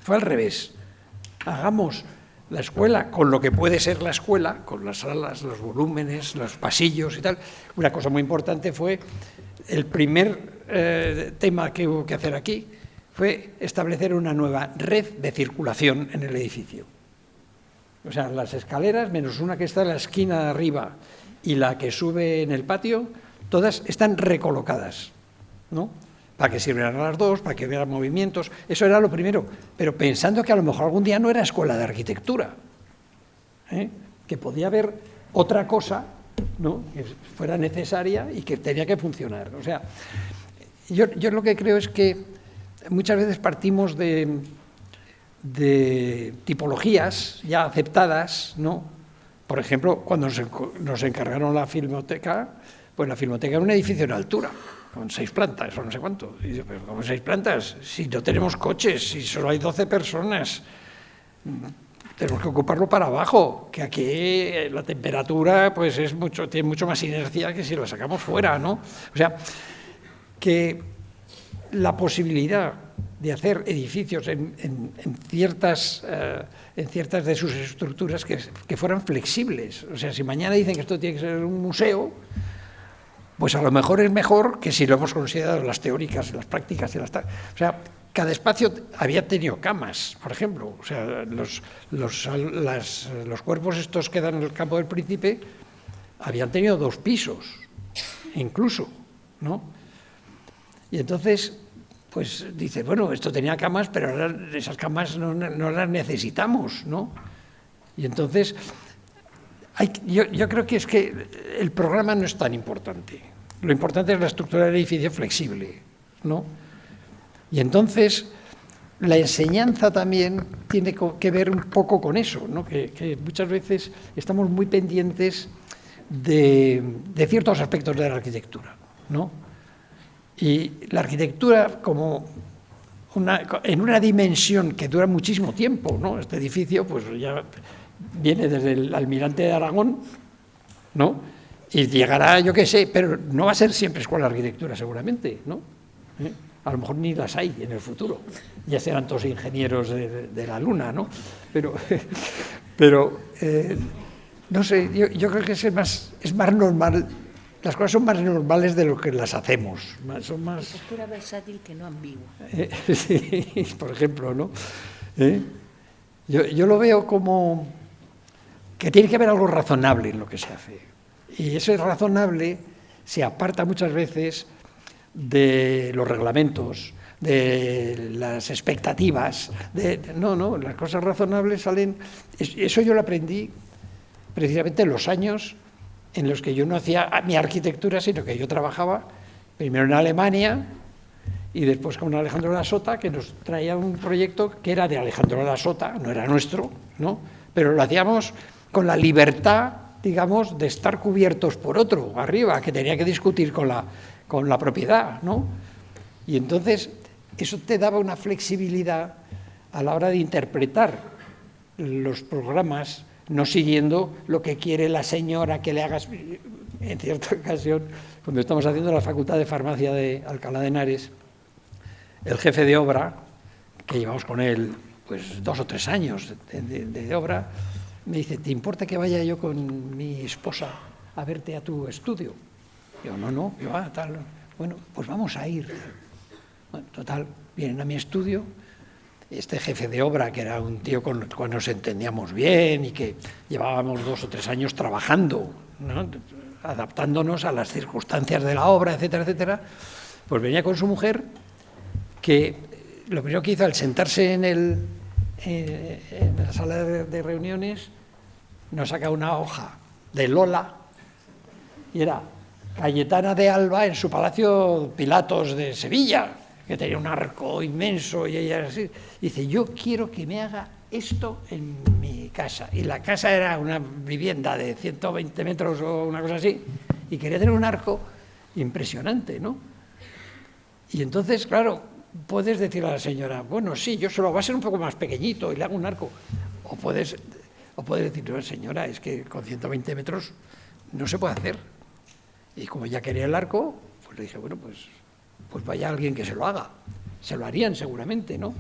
Fue al revés. Hagamos la escuela con lo que puede ser la escuela, con las salas, los volúmenes, los pasillos y tal. Una cosa muy importante fue, el primer tema que hubo que hacer aquí fue establecer una nueva red de circulación en el edificio. O sea, las escaleras, menos una que está en la esquina de arriba y la que sube en el patio, todas están recolocadas, ¿no? Para que sirvieran a las dos, para que hubiera movimientos. Eso era lo primero, pero pensando que a lo mejor algún día no era escuela de arquitectura, que podía haber otra cosa, ¿no?, que fuera necesaria y que tenía que funcionar. O sea, yo lo que creo es que muchas veces partimos de tipologías ya aceptadas, ¿no? Por ejemplo, cuando nos encargaron la filmoteca, pues la filmoteca era un edificio en altura, con 6 plantas o no sé cuánto. Y digo, pero ¿cómo 6 plantas? Si no tenemos coches, si solo hay 12 personas, tenemos que ocuparlo para abajo, que aquí la temperatura pues tiene mucho más inercia que si lo sacamos fuera, ¿no? O sea, que la posibilidad de hacer edificios en ciertas de sus estructuras que fueran flexibles. O sea, si mañana dicen que esto tiene que ser un museo, pues a lo mejor es mejor que si lo hemos considerado las teóricas, las prácticas y las tal. O sea, cada espacio había tenido camas, por ejemplo. O sea, los cuerpos estos que dan en el Campo del Príncipe habían tenido 2 pisos, incluso, ¿no? Y entonces, pues dice, bueno, esto tenía camas, pero ahora esas camas no las necesitamos, ¿no? Y entonces, yo creo que es que el programa no es tan importante. Lo importante es la estructura del edificio flexible, ¿no? Y entonces, la enseñanza también tiene que ver un poco con eso, ¿no? Que muchas veces estamos muy pendientes de ciertos aspectos de la arquitectura, ¿no? Y la arquitectura como en una dimensión que dura muchísimo tiempo, ¿no? Este edificio pues ya viene desde el Almirante de Aragón, ¿no? Y llegará, yo qué sé, pero no va a ser siempre escuela de arquitectura seguramente, ¿no? A lo mejor ni las hay en el futuro, ya serán todos ingenieros de la luna, ¿no? Pero no sé, yo creo que es más normal. Las cosas son más normales de lo que las hacemos. Son más... Arquitectura versátil que no ambigua. Sí, por ejemplo, ¿no? Yo lo veo como que tiene que haber algo razonable en lo que se hace. Y ese razonable se aparta muchas veces de los reglamentos, de las expectativas. No, las cosas razonables salen... Eso yo lo aprendí precisamente en los años en los que yo no hacía mi arquitectura, sino que yo trabajaba primero en Alemania y después con Alejandro La Sota, que nos traía un proyecto que era de Alejandro La Sota, no era nuestro, ¿no? Pero lo hacíamos con la libertad, digamos, de estar cubiertos por otro arriba, que tenía que discutir con la propiedad, ¿no? Y entonces eso te daba una flexibilidad a la hora de interpretar los programas, no siguiendo lo que quiere la señora que le hagas. En cierta ocasión, cuando estamos haciendo la Facultad de Farmacia de Alcalá de Henares, el jefe de obra, que llevamos con él pues 2 o 3 años de obra, me dice, ¿te importa que vaya yo con mi esposa a verte a tu estudio? Yo, no, yo, tal. Bueno, pues vamos a ir. Bueno, total, vienen a mi estudio. Este jefe de obra, que era un tío con el cual nos entendíamos bien y que llevábamos 2 o 3 años trabajando, ¿no? Adaptándonos a las circunstancias de la obra, etcétera, etcétera, pues venía con su mujer, que lo primero que hizo al sentarse en la sala de reuniones, nos saca una hoja de Lola, y era Cayetana de Alba en su Palacio Pilatos de Sevilla, que tenía un arco inmenso, y ella así. Dice, yo quiero que me haga esto en mi casa. Y la casa era una vivienda de 120 metros o una cosa así, y quería tener un arco impresionante, ¿no? Y entonces, claro, puedes decirle a la señora, bueno, sí, yo solo va a ser un poco más pequeñito y le hago un arco. O puedes decir, no, señora, es que con 120 metros no se puede hacer. Y como ya quería el arco, pues le dije, bueno, pues vaya alguien que se lo haga. Se lo harían seguramente, ¿no?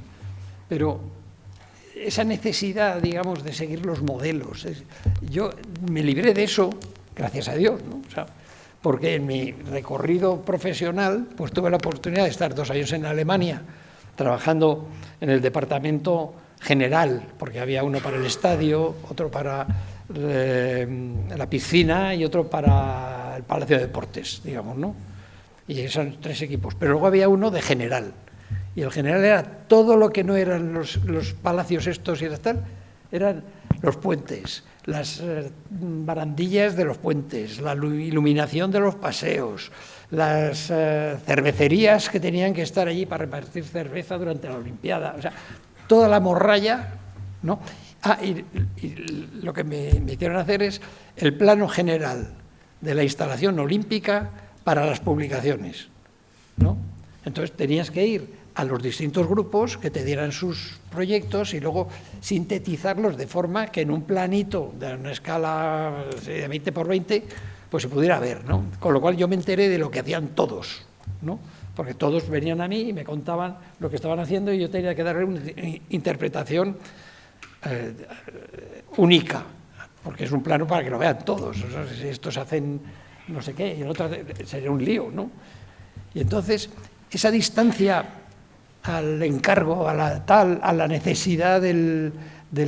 Pero esa necesidad, digamos, de seguir los modelos, yo me libré de eso, gracias a Dios, ¿no? O sea, porque en mi recorrido profesional, pues tuve la oportunidad de estar 2 años en Alemania, trabajando en el departamento general, porque había uno para el estadio, otro para la piscina y otro para el Palacio de Deportes, digamos, ¿no? Y esos 3 equipos. Pero luego había uno de general. Y el general era todo lo que no eran los palacios estos y tal, eran los puentes, las barandillas de los puentes, la iluminación de los paseos, las cervecerías que tenían que estar allí para repartir cerveza durante la Olimpiada. O sea, toda la morralla, ¿no? Y lo que me hicieron hacer es el plano general de la instalación olímpica para las publicaciones, ¿no? Entonces tenías que ir a los distintos grupos que te dieran sus proyectos y luego sintetizarlos de forma que en un planito de una escala de 20 por 20 pues se pudiera ver, ¿no? Con lo cual yo me enteré de lo que hacían todos, ¿no? Porque todos venían a mí y me contaban lo que estaban haciendo y yo tenía que darle una interpretación única, porque es un plano para que lo vean todos. O sea, si estos hacen no sé qué y el otro sería un lío, ¿no? Y entonces esa distancia al encargo, a la necesidad del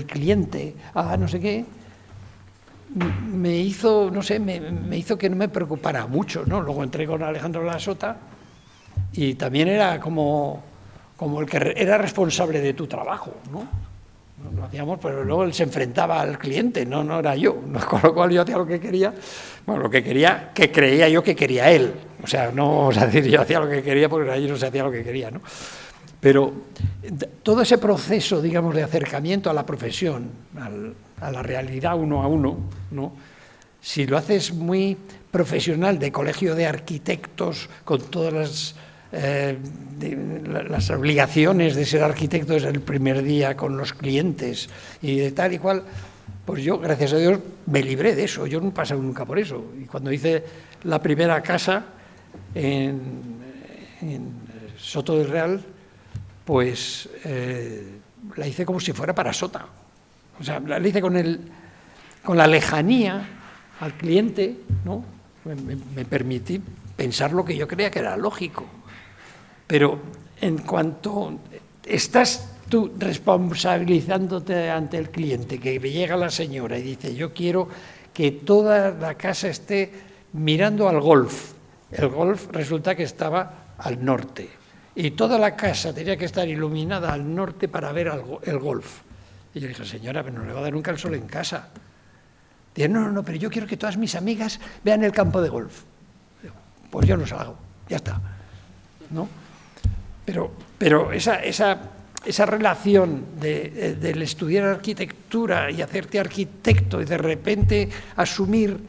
cliente, a no sé qué, me hizo, no sé, me hizo que no me preocupara mucho, ¿no? Luego entré con Alejandro La Sota y también era como el que era responsable de tu trabajo, ¿no? Lo hacíamos, pero luego él se enfrentaba al cliente, no era yo, ¿no? Con lo cual yo hacía lo que quería, bueno, lo que quería, que creía yo que quería él, o sea, no vamos a decir yo hacía lo que quería porque allí no se hacía lo que quería, ¿no? Pero todo ese proceso, digamos, de acercamiento a la profesión, a la realidad uno a uno, ¿no? Si lo haces muy profesional, de colegio de arquitectos, con todas las las obligaciones de ser arquitecto desde el primer día con los clientes y de tal y cual, pues yo, gracias a Dios, me libré de eso. Yo no he pasado nunca por eso. Y cuando hice la primera casa en Soto del Real, pues la hice como si fuera para Sota. O sea, la hice con la lejanía al cliente, ¿no? Me permití pensar lo que yo creía que era lógico. Pero en cuanto estás tú responsabilizándote ante el cliente, que me llega la señora y dice, yo quiero que toda la casa esté mirando al golf. El golf resulta que estaba al norte. Y toda la casa tenía que estar iluminada al norte para ver el golf. Y yo dije, señora, pero no le va a dar nunca el sol en casa. Dice, no, pero yo quiero que todas mis amigas vean el campo de golf. Digo, pues yo no se lo hago, ya está, ¿no? Pero esa relación del estudiar arquitectura y hacerte arquitecto y de repente asumir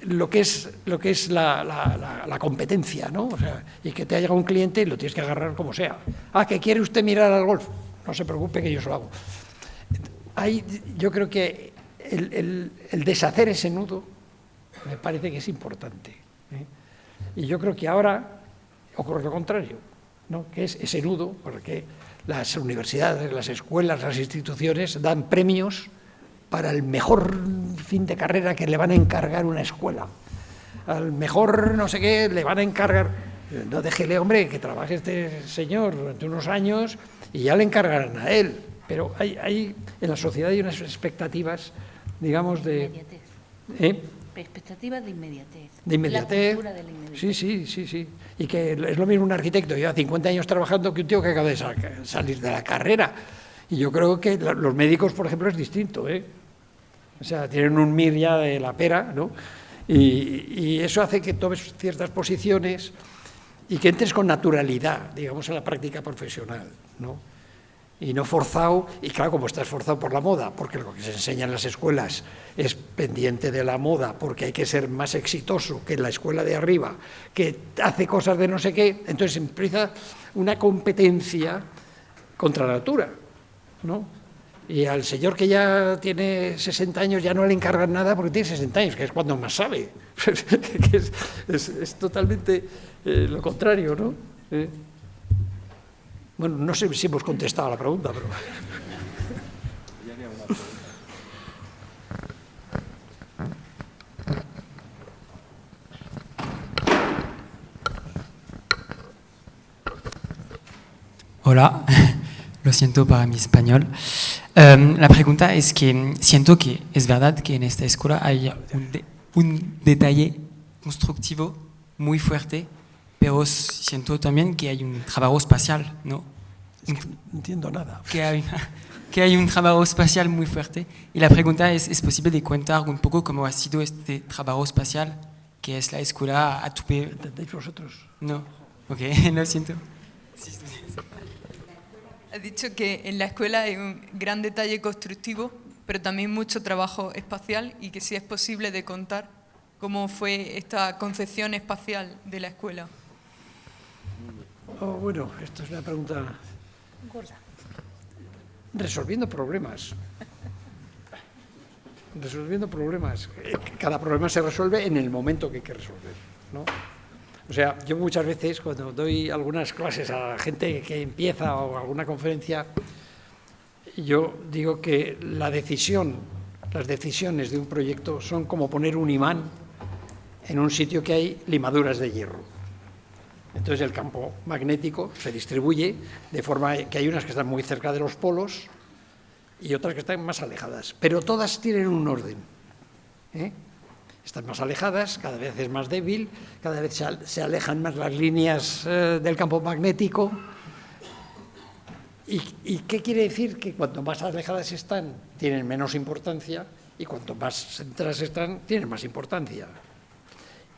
lo que es la competencia, ¿no? O sea, y que te ha llegado un cliente y lo tienes que agarrar como sea. Ah, ¿que quiere usted mirar al golf? No se preocupe que yo se lo hago. Ahí yo creo que el deshacer ese nudo me parece que es importante, ¿eh? Y yo creo que ahora ocurre lo contrario, ¿no? Que es ese nudo, porque las universidades, las escuelas, las instituciones dan premios para el mejor fin de carrera que le van a encargar una escuela. Al mejor no sé qué le van a encargar. No, déjele, hombre, que trabaje este señor durante unos años y ya le encargarán a él. Pero hay en la sociedad hay unas expectativas, digamos, de... Inmediatez. Expectativas de inmediatez. De inmediatez. La cultura de la inmediatez. Sí. Y que es lo mismo un arquitecto, lleva 50 años trabajando que un tío que acaba de salir de la carrera. Y yo creo que los médicos, por ejemplo, es distinto, ¿eh? O sea, tienen un MIR ya de la pera, ¿no? Y eso hace que tomes ciertas posiciones y que entres con naturalidad, digamos, en la práctica profesional, ¿no? Y no forzado, y claro, como estás forzado por la moda, porque lo que se enseña en las escuelas es pendiente de la moda, porque hay que ser más exitoso que la escuela de arriba, que hace cosas de no sé qué, entonces empieza una competencia contra la natura, ¿no? Y al señor que ya tiene 60 años ya no le encargan nada porque tiene 60 años, que es cuando más sabe. es totalmente lo contrario, ¿no? Bueno, no sé si hemos contestado a la pregunta, pero... Hola, lo siento para mi español. La pregunta es que siento que es verdad que en esta escuela hay un detalle constructivo muy fuerte, pero siento también que hay un trabajo espacial, ¿no? Es que no entiendo nada. Que hay un trabajo espacial muy fuerte. Y la pregunta ¿es posible de contar un poco cómo ha sido este trabajo espacial, que es la escuela a tope? ¿Entendéis vosotros? No, ok, lo siento. Ha dicho que en la escuela hay un gran detalle constructivo, pero también mucho trabajo espacial, y que si es posible de contar cómo fue esta concepción espacial de la escuela. Oh, bueno, esto es una pregunta... Resolviendo problemas. Resolviendo problemas. Cada problema se resuelve en el momento que hay que resolver, ¿no? O sea, yo muchas veces cuando doy algunas clases a gente que empieza o alguna conferencia, yo digo que las decisiones de un proyecto son como poner un imán en un sitio que hay limaduras de hierro. Entonces el campo magnético se distribuye de forma que hay unas que están muy cerca de los polos y otras que están más alejadas, pero todas tienen un orden, ¿eh? Están más alejadas, cada vez es más débil, cada vez se alejan más las líneas del campo magnético. ¿Y qué quiere decir? Que cuanto más alejadas están, tienen menos importancia, y cuanto más centradas están, tienen más importancia.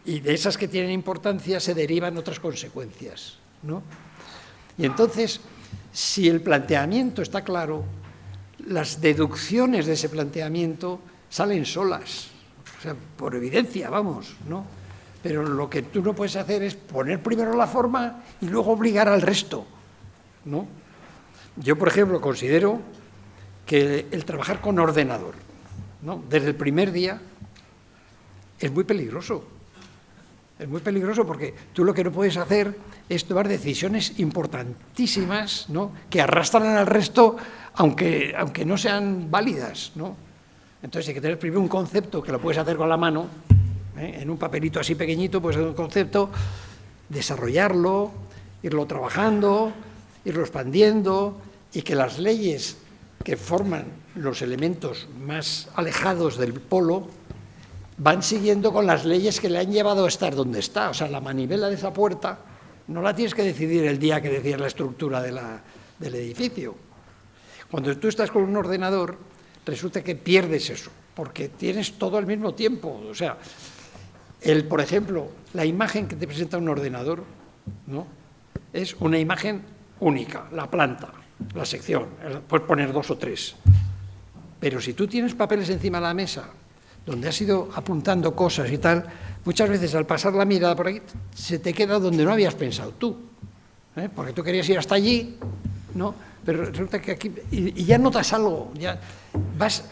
Y de esas que tienen importancia se derivan otras consecuencias, ¿no? Y entonces, si el planteamiento está claro, las deducciones de ese planteamiento salen solas, o sea, por evidencia, vamos, ¿no? pero lo que tú no puedes hacer es poner primero la forma y luego obligar al resto, ¿no? Yo, por ejemplo, considero que el trabajar con ordenador, ¿no?, desde el primer día es muy peligroso. Es muy peligroso porque tú lo que no puedes hacer es tomar decisiones importantísimas, ¿no?, que arrastran al resto, aunque no sean válidas, ¿no? Entonces hay que tener primero un concepto que lo puedes hacer con la mano, en un papelito así pequeñito, pues un concepto, desarrollarlo, irlo trabajando, irlo expandiendo, y que las leyes que forman los elementos más alejados del polo van siguiendo con las leyes que le han llevado a estar donde está. O sea, la manivela de esa puerta no la tienes que decidir el día que decides la estructura del edificio. Cuando tú estás con un ordenador, resulta que pierdes eso, porque tienes todo al mismo tiempo. O sea, por ejemplo, la imagen que te presenta un ordenador, ¿no?, es una imagen única, la planta, la sección, puedes poner 2 o 3. Pero si tú tienes papeles encima de la mesa, donde has ido apuntando cosas y tal, muchas veces al pasar la mirada por aquí, se te queda donde no habías pensado tú, porque tú querías ir hasta allí, ¿no?, pero resulta que aquí, y ya notas algo, ya vas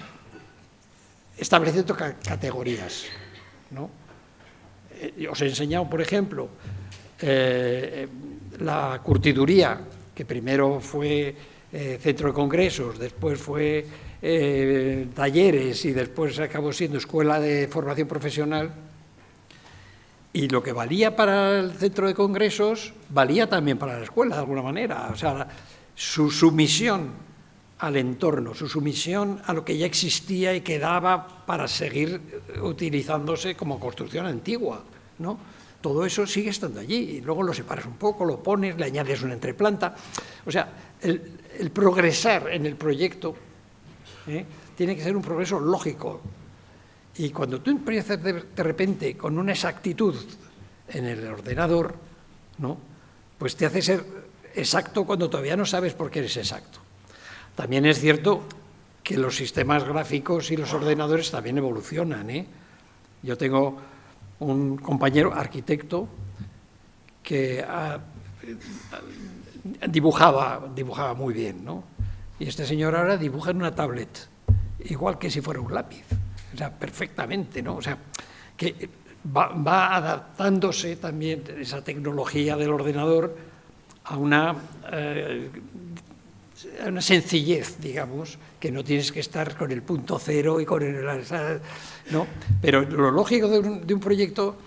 estableciendo categorías, ¿no? Os he enseñado, por ejemplo, la curtiduría, que primero fue centro de congresos, después fue talleres y después acabó siendo escuela de formación profesional, y lo que valía para el centro de congresos valía también para la escuela, de alguna manera. O sea, su sumisión al entorno, su sumisión a lo que ya existía y que daba para seguir utilizándose como construcción antigua, ¿no? Todo eso sigue estando allí, y luego lo separas un poco, lo pones, le añades una entreplanta. O sea, el progresar en el proyecto tiene que ser un progreso lógico. Y cuando tú empiezas de repente con una exactitud en el ordenador, ¿no?, pues te hace ser exacto cuando todavía no sabes por qué eres exacto. También es cierto que los sistemas gráficos y los ordenadores también evolucionan, Yo tengo un compañero arquitecto que dibujaba muy bien, ¿no? Y este señor ahora dibuja en una tablet, igual que si fuera un lápiz, o sea, perfectamente, ¿no? O sea, que va adaptándose también esa tecnología del ordenador a una sencillez, digamos, que no tienes que estar con el punto cero y con ¿no? Pero lo lógico de un proyecto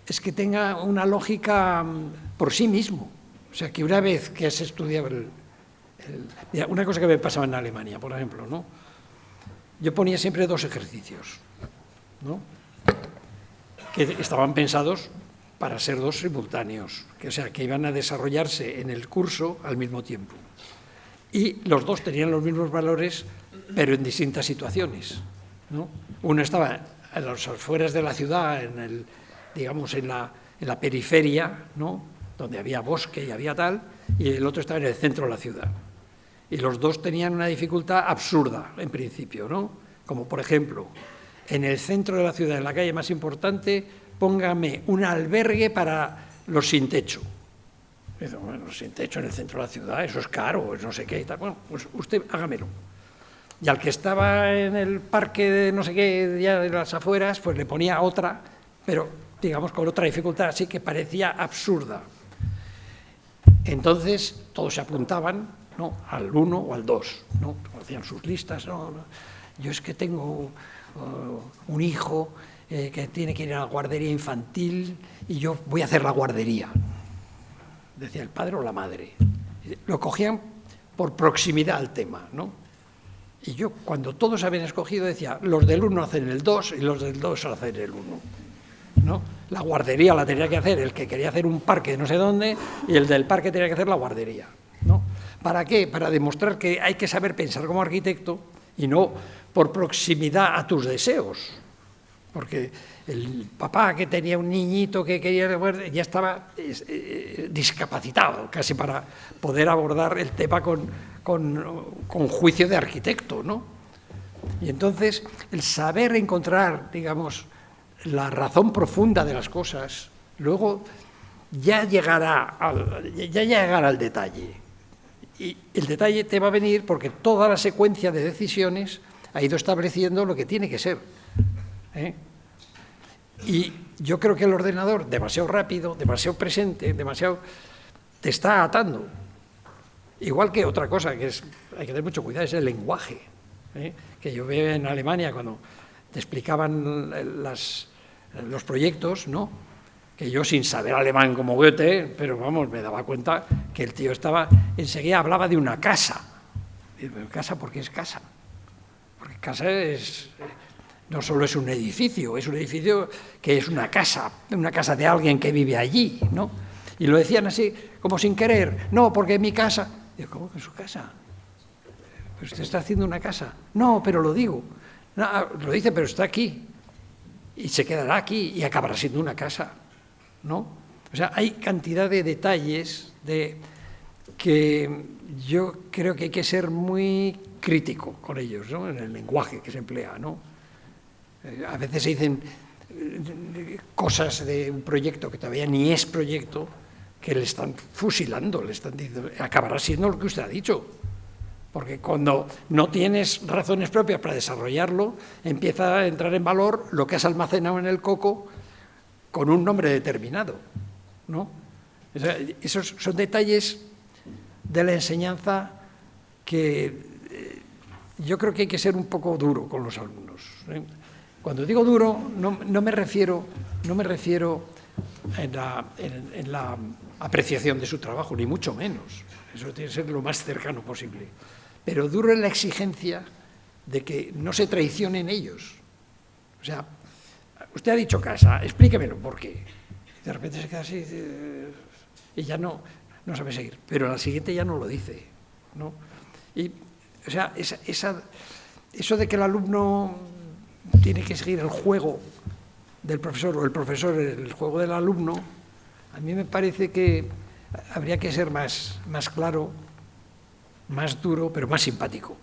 es que tenga una lógica por sí mismo. O sea, que una vez que has estudiado mira, una cosa que me pasaba en Alemania, por ejemplo, ¿no? Yo ponía siempre 2 ejercicios, ¿no?, que estaban pensados para ser 2 simultáneos, o sea, que iban a desarrollarse en el curso al mismo tiempo. Y los 2 tenían los mismos valores, pero en distintas situaciones, ¿no? Uno estaba a las afueras de la ciudad, digamos, en la periferia, ¿no?, donde había bosque y había tal, y el otro estaba en el centro de la ciudad. Y los 2 tenían una dificultad absurda, en principio, ¿no? Como, por ejemplo, en el centro de la ciudad, en la calle más importante, póngame un albergue para los sin techo. Y dice, bueno, sin techo en el centro de la ciudad, eso es caro, no sé qué y tal. Bueno, pues usted hágamelo. Y al que estaba en el parque de no sé qué, ya de las afueras, pues le ponía otra, pero digamos con otra dificultad, así que parecía absurda. Entonces todos se apuntaban, ¿no?, al 1 o al 2, ¿no?, hacían sus listas, ¿no? Yo es que tengo un hijo que tiene que ir a la guardería infantil y yo voy a hacer la guardería, decía el padre o la madre. Lo cogían por proximidad al tema, ¿no? Y yo, cuando todos habían escogido, decía, los del 1 hacen el 2 y los del 2 hacen el 1, ¿no? La guardería la tenía que hacer el que quería hacer un parque de no sé dónde y el del parque tenía que hacer la guardería, ¿no? ¿Para qué? Para demostrar que hay que saber pensar como arquitecto y no por proximidad a tus deseos. Porque el papá que tenía un niñito que quería ya estaba discapacitado casi para poder abordar el tema con juicio de arquitecto, ¿no? Y entonces el saber encontrar, digamos, la razón profunda de las cosas, luego ya llegará al detalle. Y el detalle te va a venir porque toda la secuencia de decisiones ha ido estableciendo lo que tiene que ser. Y yo creo que el ordenador, demasiado rápido, demasiado presente, te está atando. Igual que otra cosa que hay que tener mucho cuidado, es el lenguaje. Que yo veo en Alemania cuando te explicaban los proyectos, ¿no? Que yo sin saber alemán como Goethe, pero vamos, me daba cuenta que el tío enseguida hablaba de una casa. Y digo, ¿casa por qué es casa? Porque casa no solo es un edificio que es una casa de alguien que vive allí, ¿no? Y lo decían así, como sin querer, no, porque es mi casa. Digo, ¿cómo que es su casa? ¿Pero usted está haciendo una casa? No, pero lo digo. No, lo dice, pero está aquí. Y se quedará aquí y acabará siendo una casa, ¿no? O sea, hay cantidad de detalles que yo creo que hay que ser muy crítico con ellos, ¿no? En el lenguaje que se emplea, ¿no? A veces se dicen cosas de un proyecto que todavía ni es proyecto, que le están fusilando, le están diciendo, acabará siendo lo que usted ha dicho. Porque cuando no tienes razones propias para desarrollarlo, empieza a entrar en valor lo que has almacenado en el coco con un nombre determinado, ¿no? O sea, esos son detalles de la enseñanza que yo creo que hay que ser un poco duro con los alumnos. Cuando digo duro, no me refiero en la apreciación de su trabajo, ni mucho menos. Eso tiene que ser lo más cercano posible. Pero duro en la exigencia de que no se traicionen ellos. O sea, usted ha dicho casa, explíquemelo por qué. De repente se queda así y ya no sabe seguir. Pero a la siguiente ya no lo dice, ¿no? Y, o sea, eso de que el alumno tiene que seguir el juego del profesor o el profesor el juego del alumno, a mí me parece que habría que ser más claro, más duro, pero más simpático.